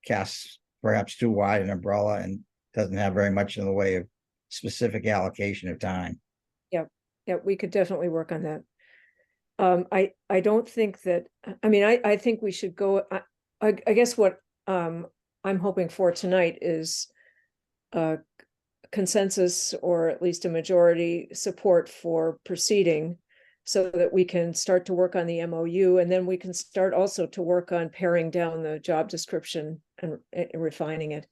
casts perhaps too wide an umbrella and doesn't have very much in the way of specific allocation of time. Yeah, we could definitely work on that. I don't think that, I mean, I think we should go, I guess what I'm hoping for tonight is consensus, or at least a majority support for proceeding, so that we can start to work on the MOU, and then we can start also to work on paring down the job description and refining it.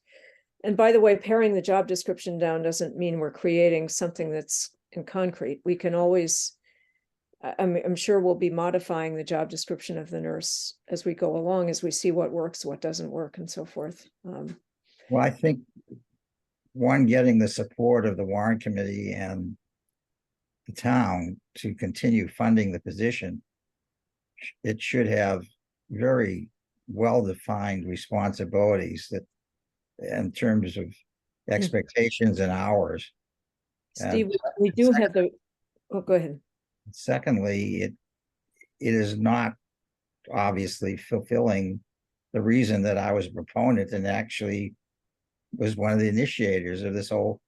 And by the way, paring the job description down doesn't mean we're creating something that's in concrete. We can always, I'm sure we'll be modifying the job description of the nurse as we go along, as we see what works, what doesn't work, and so forth. Well, I think one, getting the support of the warrant committee and the town to continue funding the position, it should have very well-defined responsibilities that, in terms of expectations and hours. Steve, we do have the, oh, go ahead. Secondly, it is not obviously fulfilling the reason that I was a proponent and actually was one of the initiators of this whole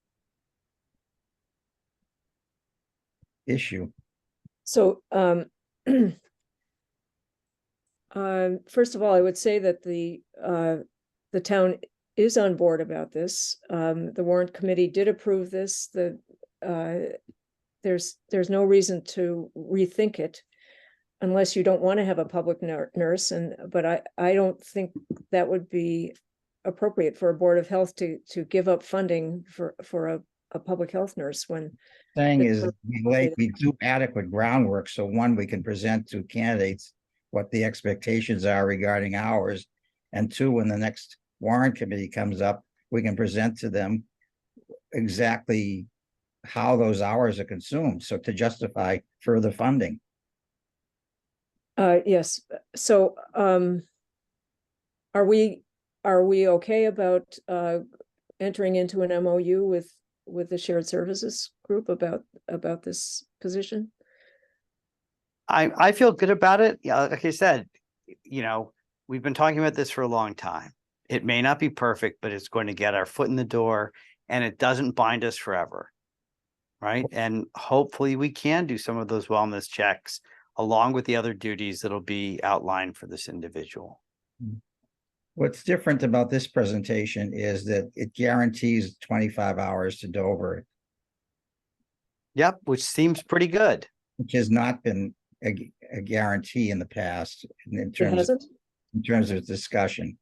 issue. So, first of all, I would say that the town is on board about this. The warrant committee did approve this. There's no reason to rethink it, unless you don't want to have a public nurse. But I don't think that would be appropriate for a Board of Health to give up funding for a public health nurse when. Thing is, we do adequate groundwork, so one, we can present to candidates what the expectations are regarding hours, and two, when the next warrant committee comes up, we can present to them exactly how those hours are consumed, so to justify further funding. Yes, so are we okay about entering into an MOU with the shared services group about this position? I feel good about it. Yeah, like I said, you know, we've been talking about this for a long time. It may not be perfect, but it's going to get our foot in the door. and it doesn't bind us forever. Right? And hopefully we can do some of those wellness checks along with the other duties that'll be outlined for this individual. What's different about this presentation is that it guarantees 25 hours to Dover, Yep, which seems pretty good. which has not been a guarantee in the past in It terms of, hasn't? in terms of discussion.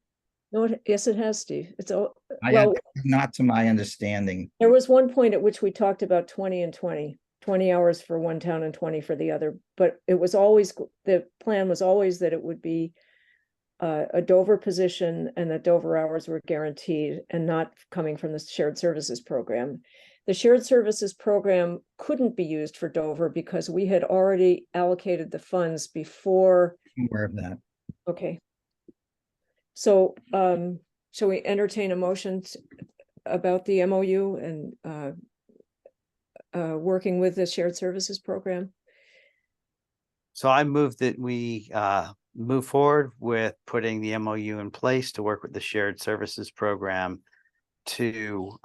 No, yes, it has, Steve. It's all, I well, not to my understanding. there was one point at which we talked about 20 and 20, 20 hours for one town and 20 for the other, but it was always, the plan was always that it would be a Dover position and that Dover hours were guaranteed and not coming from the shared services program. The shared services program couldn't be used for Dover because we had already allocated the funds before. I'm aware of that. Okay. So, shall we entertain a motion about the MOU and working with the shared services program? So I move that we move forward with putting the MOU in place to work with the shared services program to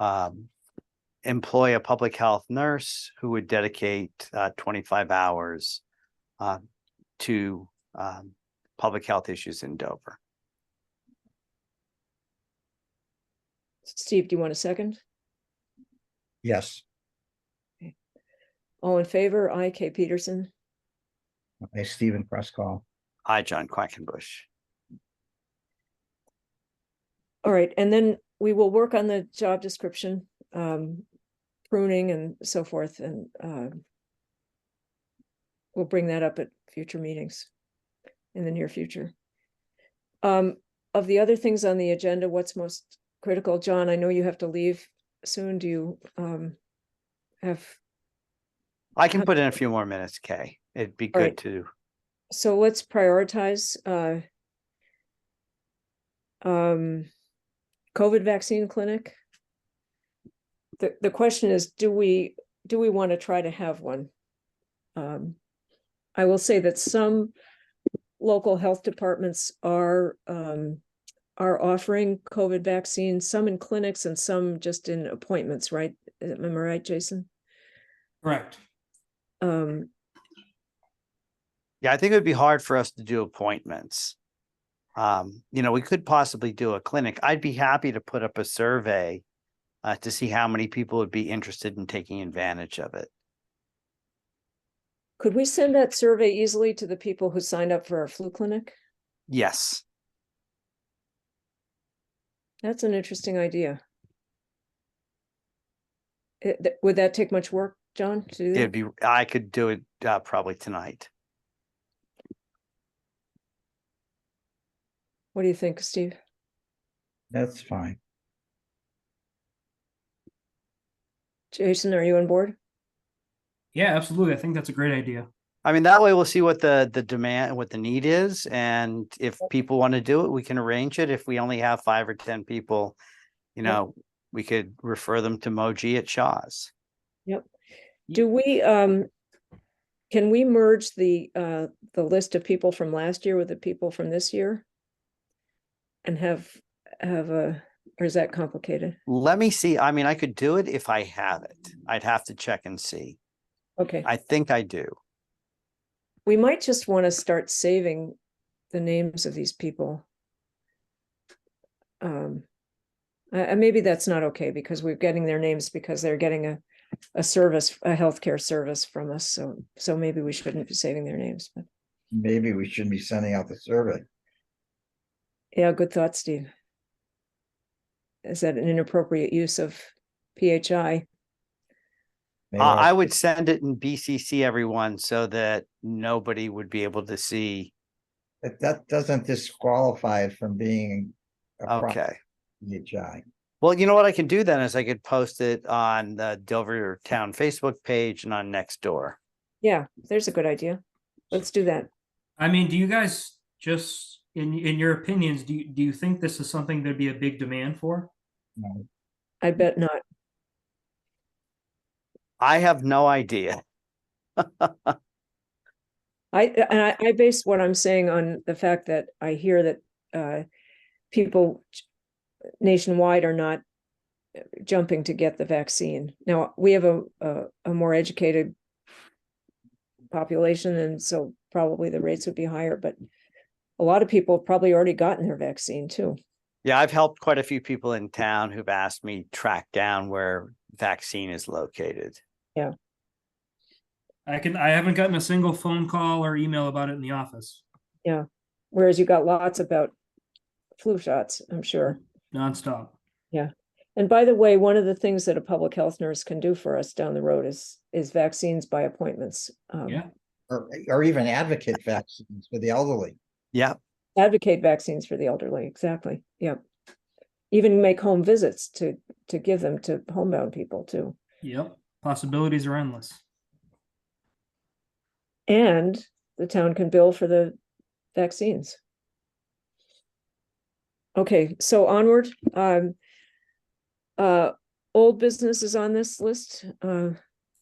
employ a public health nurse who would dedicate 25 hours to public health issues in Dover. Steve, do you want a second? Yes, All in favor? Aye, Kay Peterson. okay, Stephen Presscall. Hi, John Quackenbush. All right, and then we will work on the job description, pruning and so forth, and we'll bring that up at future meetings in the near future. Of the other things on the agenda, what's most critical? John, I know you have to leave soon. Do you have? I can put in a few more minutes, Kay. It'd be All good right. to. So let's prioritize COVID vaccine clinic. The question is, do we want to try to have one? I will say that some local health departments are offering COVID vaccines, some in clinics and some just in appointments, right? Am I right, Jason? Correct. Yeah, I think it would be hard for us to do appointments. We could possibly do a clinic. I'd be happy to put up a survey to see how many people would be interested in taking advantage of it. Could we send that survey easily to the people who signed up for our flu clinic? Yes. That's an interesting idea. Would that take much work, John, to do that? I could do it probably tonight. What do you think, Steve? That's fine. Jason, are you on board? Yeah, absolutely. I think that's a great idea. I mean, that way we'll see what the demand, what the need is. And if people want to do it, we can arrange it. If we only have 5 or 10 people, we could refer them to Moji at Shaw's. Yep. Do we, can we merge the list of people from last year with the people from this year? And have or is that complicated? Let me see. I mean, I could do it if I have it. I'd have to check and see. Okay. I think I do. We might just want to start saving the names of these people. Maybe that's not okay because we're getting their names because they're getting a service, a healthcare service from us. So maybe we shouldn't be saving their names, but Maybe we shouldn't be sending out the survey. yeah, good thought, Steve. Is that an inappropriate use of PHI? Maybe I would send it in BCC everyone so that nobody would be able to see. that doesn't disqualify it from being a Okay. PHI. Well, you know what I can do then is I could post it on the Dover Town Facebook page and on Nextdoor. Yeah, there's a good idea. Let's do that. I mean, do you guys just in your opinions, do you think this is something there'd be a big demand for? No. I bet not. I have no idea. I base what I'm saying on the fact that I hear that people nationwide are not jumping to get the vaccine. Now, we have a more educated population, and so probably the rates would be higher, but a lot of people have probably already gotten their vaccine too. Yeah, I've helped quite a few people in town who've asked me track down where vaccine is located. Yeah. I haven't gotten a single phone call or email about it in the office. Yeah. Whereas you got lots about flu shots, I'm sure. Nonstop. Yeah. And by the way, one of the things that a public health nurse can do for us down the road is vaccines by appointments. Yeah. Or even advocate vaccines for the elderly. Yeah. Advocate vaccines for the elderly. Exactly. Yeah. Even make home visits to give them to homebound people too. Yep. Possibilities are endless. And the town can bill for the vaccines. Okay, so onward. Old business is on this list.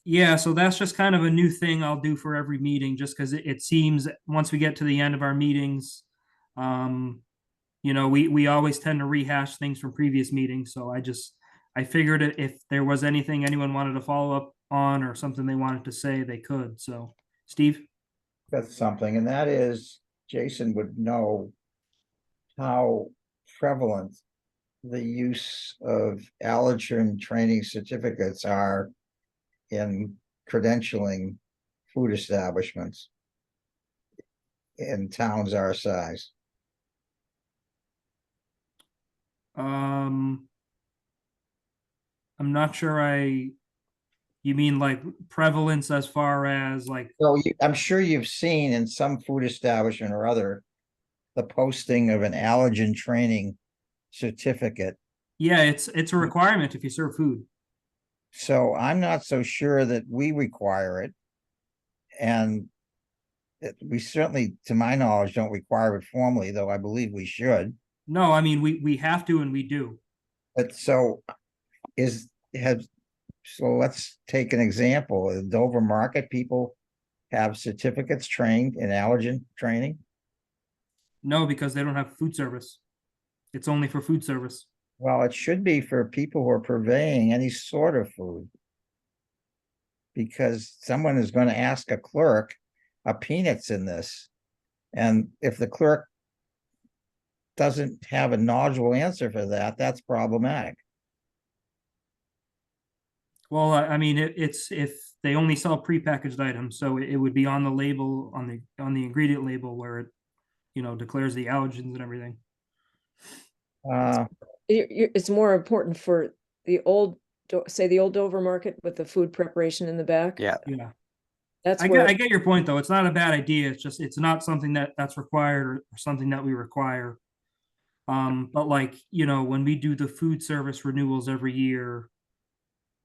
Yeah, so that's just kind of a new thing I'll do for every meeting, just because it seems once we get to the end of our meetings, we always tend to rehash things from previous meetings. So I figured if there was anything anyone wanted to follow up on or something they wanted to say, they could. So, Steve? That's something, and that is Jason would know how prevalent the use of allergen training certificates are in credentialing food establishments in towns our size. I'm not sure you mean like prevalence as far as like, So I'm sure you've seen in some food establishment or other, the posting of an allergen training certificate. yeah, it's a requirement if you serve food. So I'm not so sure that we require it. And we certainly, to my knowledge, don't require it formally, though I believe we should. No, I mean, we have to, and we do. But so so let's take an example. The Dover Market people have certificates trained in allergen training. No, because they don't have food service. It's only for food service. Well, it should be for people who are purveying any sort of food. Because someone is going to ask a clerk, are peanuts in this? And if the clerk doesn't have a knowledgeable answer for that, that's problematic. Well, I mean, it's if they only sell prepackaged items, so it would be on the label, on the ingredient label where it, declares the allergens and everything. It's more important for the old, say the old Dover Market with the food preparation in the back. Yeah. Yeah. That's I where get your point though. It's not a bad idea. It's just, it's not something that's required or something that we require. But like, when we do the food service renewals every year,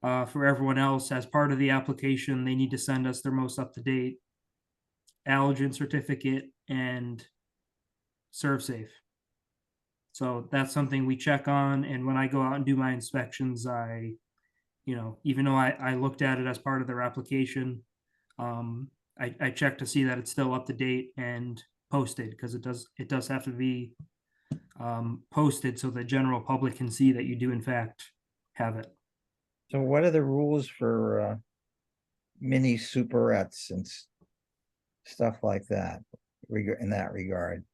for everyone else, as part of the application, they need to send us their most up-to-date allergen certificate and ServSafe. So that's something we check on. And when I go out and do my inspections, even though I looked at it as part of their application, I check to see that it's still up to date and posted, because it does have to be posted so the general public can see that you do in fact have it. So what are the rules for mini superettes and stuff like that in that regard?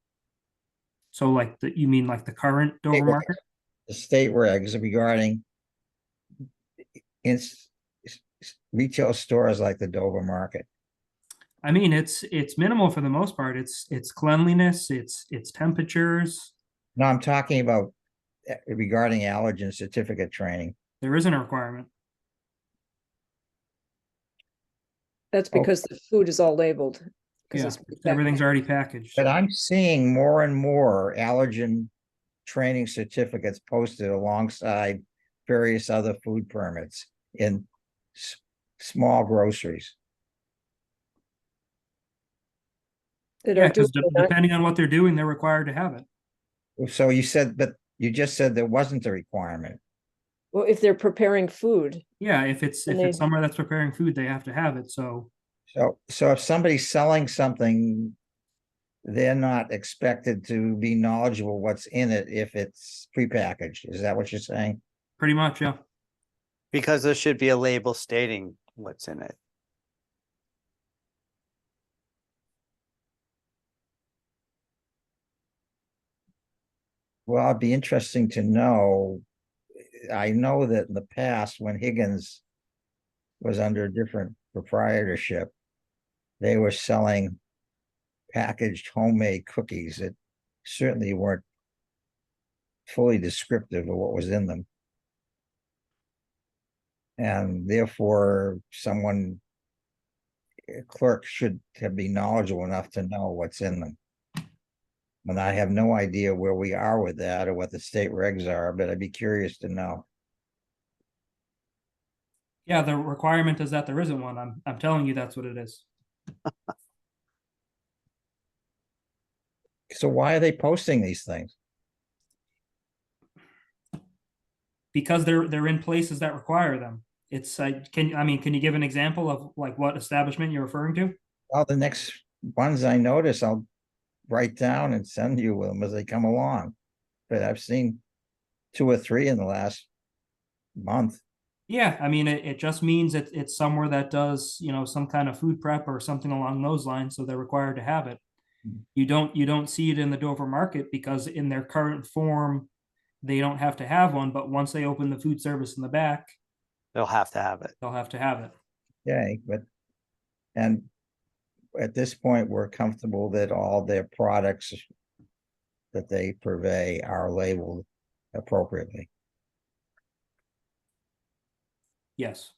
So like you mean like the current Dover Market? The state regs regarding retail stores like the Dover Market. I mean, it's minimal for the most part. It's cleanliness, it's temperatures. No, I'm talking about regarding allergen certificate training. There isn't a requirement. That's because the food is all labeled. Yeah, everything's already packaged. But I'm seeing more and more allergen training certificates posted alongside various other food permits in small groceries. Yeah, because depending on what they're doing, they're required to have it. So you just said there wasn't a requirement. Well, if they're preparing food. Yeah, if it's somewhere that's preparing food, they have to have it. So if somebody's selling something, they're not expected to be knowledgeable what's in it if it's prepackaged. Is that what you're saying? Pretty much, yeah. Because there should be a label stating what's in it. Well, it'd be interesting to know. I know that in the past, when Higgins was under a different proprietorship, they were selling packaged homemade cookies that certainly weren't fully descriptive of what was in them. And therefore, a clerk should be knowledgeable enough to know what's in them. And I have no idea where we are with that or what the state regs are, but I'd be curious to know. Yeah, the requirement is that there isn't one. I'm telling you that's what it is. So why are they posting these things? Because they're in places that require them. It's can you give an example of like what establishment you're referring to? Well, the next ones I notice, I'll write down and send you them as they come along. But I've seen 2 or 3 in the last month. Yeah, I mean it just means it's somewhere that does, you know, some kind of food prep or something along those lines, so they're required to have it. You don't see it in the Dover market because in their current form they don't have to have one, but once they open the food service in the back, They'll have to have it. they'll have to have it. Okay, and at this point, we're comfortable that all their products that they purvey are labeled appropriately. Yes.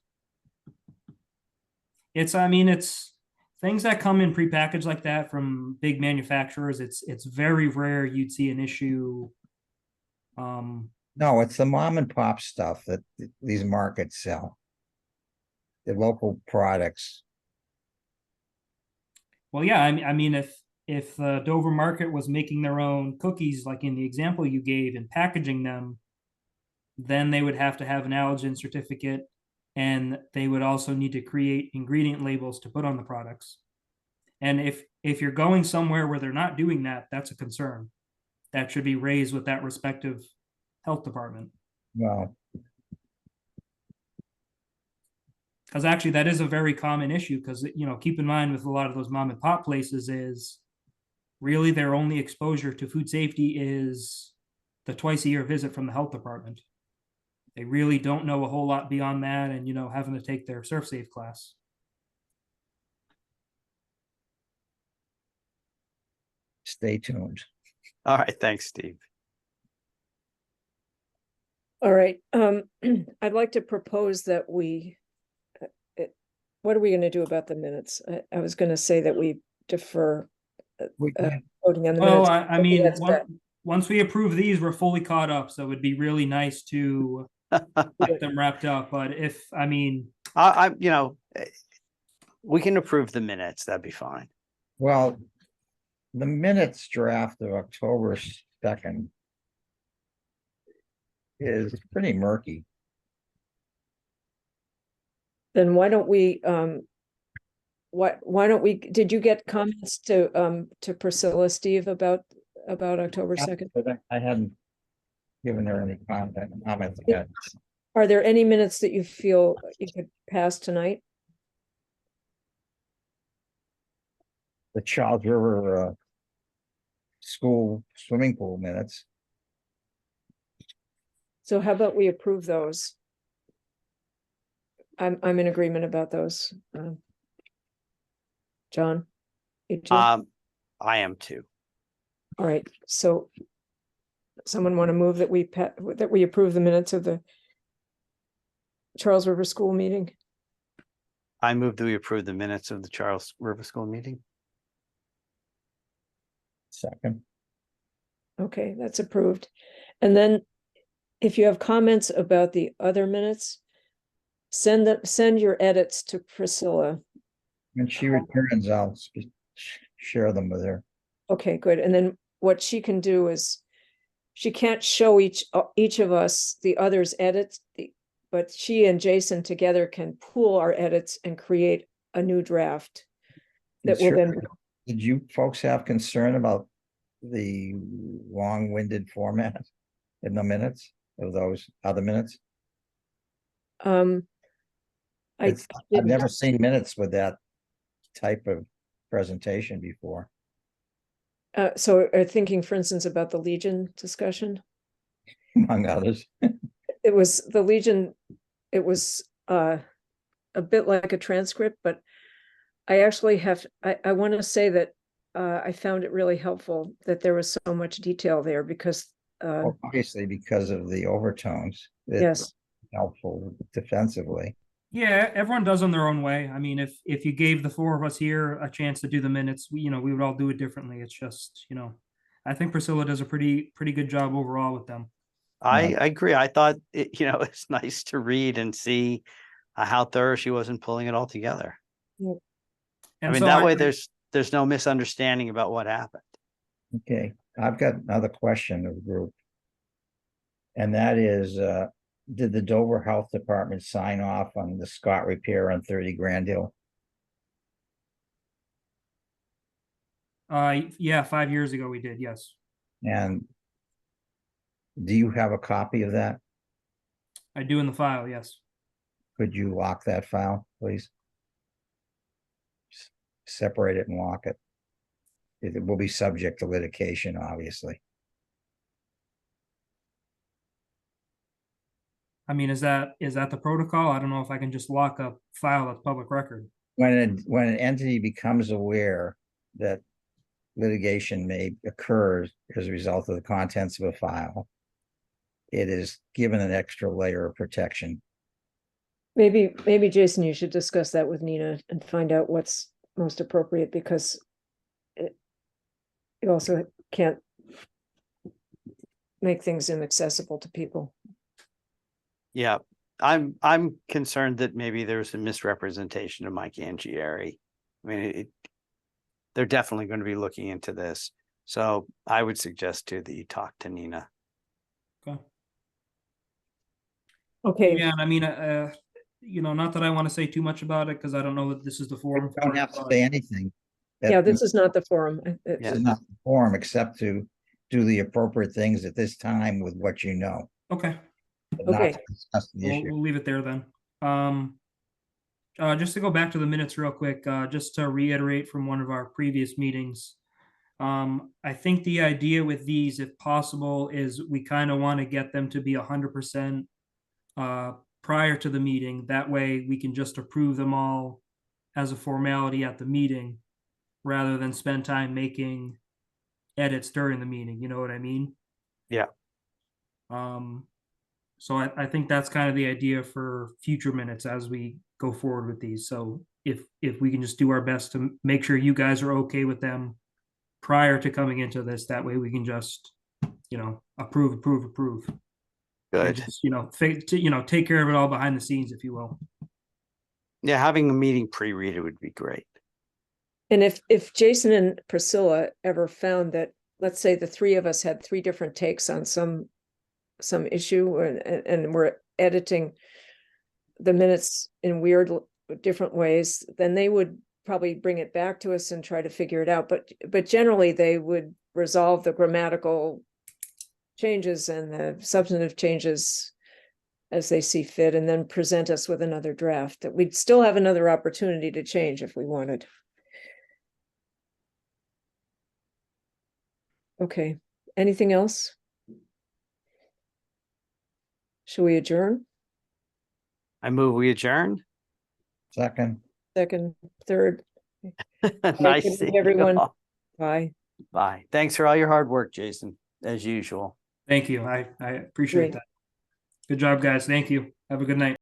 It's things that come in prepackaged like that from big manufacturers. It's very rare you'd see an issue. No, it's the mom and pop stuff that these markets sell. The local products. Well, yeah, I mean, if the Dover market was making their own cookies, like in the example you gave, and packaging them, then they would have to have an allergen certificate, and they would also need to create ingredient labels to put on the products. And if you're going somewhere where they're not doing that, that's a concern. That should be raised with that respective health department. Well, because actually that is a very common issue, because, you know, keep in mind with a lot of those mom and pop places is really their only exposure to food safety is the twice-a-year visit from the health department. They really don't know a whole lot beyond that, and, you know, having to take their ServSafe class. Stay tuned. All right, thanks, Steve. All right, I'd like to propose that what are we going to do about the minutes? I was going to say that we defer voting on the Well, minutes. I mean, That's better. once we approve these, we're fully caught up, so it'd be really nice to get them wrapped up. But We can approve the minutes. That'd be fine. Well, the minutes draft of October 2nd is pretty murky. Then why don't we, did you get comments to Priscilla, Steve, about October 2nd? I hadn't given her any comments yet. Are there any minutes that you feel you could pass tonight? The Charles River school swimming pool minutes. So how about we approve those? I'm in agreement about those. John? You too? I am too. All right, so someone want to move that we approve the minutes of the Charles River School meeting? I move that we approve the minutes of the Charles River School meeting. Second. Okay, that's approved. And then if you have comments about the other minutes, send your edits to Priscilla. When she returns, I'll share them with her. Okay, good. And then what she can do is, she can't show each of us the other's edits, but she and Jason together can pool our edits and create a new draft that will then. Did you folks have concern about the long-winded format in the minutes of those other minutes? I I've didn't- never seen minutes with that type of presentation before. So thinking, for instance, about the Legion discussion, Among others. it was the Legion, it was a bit like a transcript, but I actually I want to say that I found it really helpful that there was so much detail there because Well, obviously because of the overtones. It's yes, helpful defensively. Yeah, everyone does in their own way. I mean, if you gave the four of us here a chance to do the minutes, we would all do it differently. It's just, I think Priscilla does a pretty good job overall with them. I agree. I thought it's nice to read and see how thorough she was in pulling it all together. Yep. And I mean, so that way there's no misunderstanding about what happened. Okay, I've got another question of the group. And that is, did the Dover Health Department sign off on the Scott repair on 30 Grand Hill? Yeah, 5 years ago we did, yes. And do you have a copy of that? I do in the file, yes. Could you lock that file, please? Separate it and lock it. It will be subject to litigation, obviously. I mean, is that the protocol? I don't know if I can just lock a file that's public record. When an entity becomes aware that litigation may occur as a result of the contents of a file, it is given an extra layer of protection. maybe Jason, you should discuss that with Nina and find out what's most appropriate because you also can't make things inaccessible to people. Yeah, I'm concerned that maybe there's a misrepresentation of Mike Angieri. I mean, they're definitely going to be looking into this. So I would suggest too that you talk to Nina. Okay. Yeah, and I mean, not that I want to say too much about it because I don't know that this is the forum. You don't have to say anything. Yeah, this is not the forum. This is not the forum except to do the appropriate things at this time with what you know. Okay. But not Okay. to discuss the issue. We'll leave it there then. Just to go back to the minutes real quick, just to reiterate from one of our previous meetings. I think the idea with these, if possible, is we kind of want to get them to be 100% prior to the meeting. That way we can just approve them all as a formality at the meeting rather than spend time making edits during the meeting. You know what I mean? Yeah. So I think that's kind of the idea for future minutes as we go forward with these. So if we can just do our best to make sure you guys are okay with them prior to coming into this, that way we can just, approve. Good. And just, take care of it all behind the scenes, if you will. Yeah, having a meeting pre-read it would be great. And if Jason and Priscilla ever found that, let's say the three of us had three different takes on some issue and we're editing the minutes in weird different ways, then they would probably bring it back to us and try to figure it out. But generally they would resolve the grammatical changes and the substantive changes as they see fit and then present us with another draft that we'd still have another opportunity to change if we wanted. Okay, anything else? Shall we adjourn? I move we adjourn. Second. Second, third. Nice Good seeing night, you everyone. all. Bye. Bye. Thanks for all your hard work, Jason, as usual. Thank you. I appreciate Great. that. Good job, guys. Thank you. Have a good night.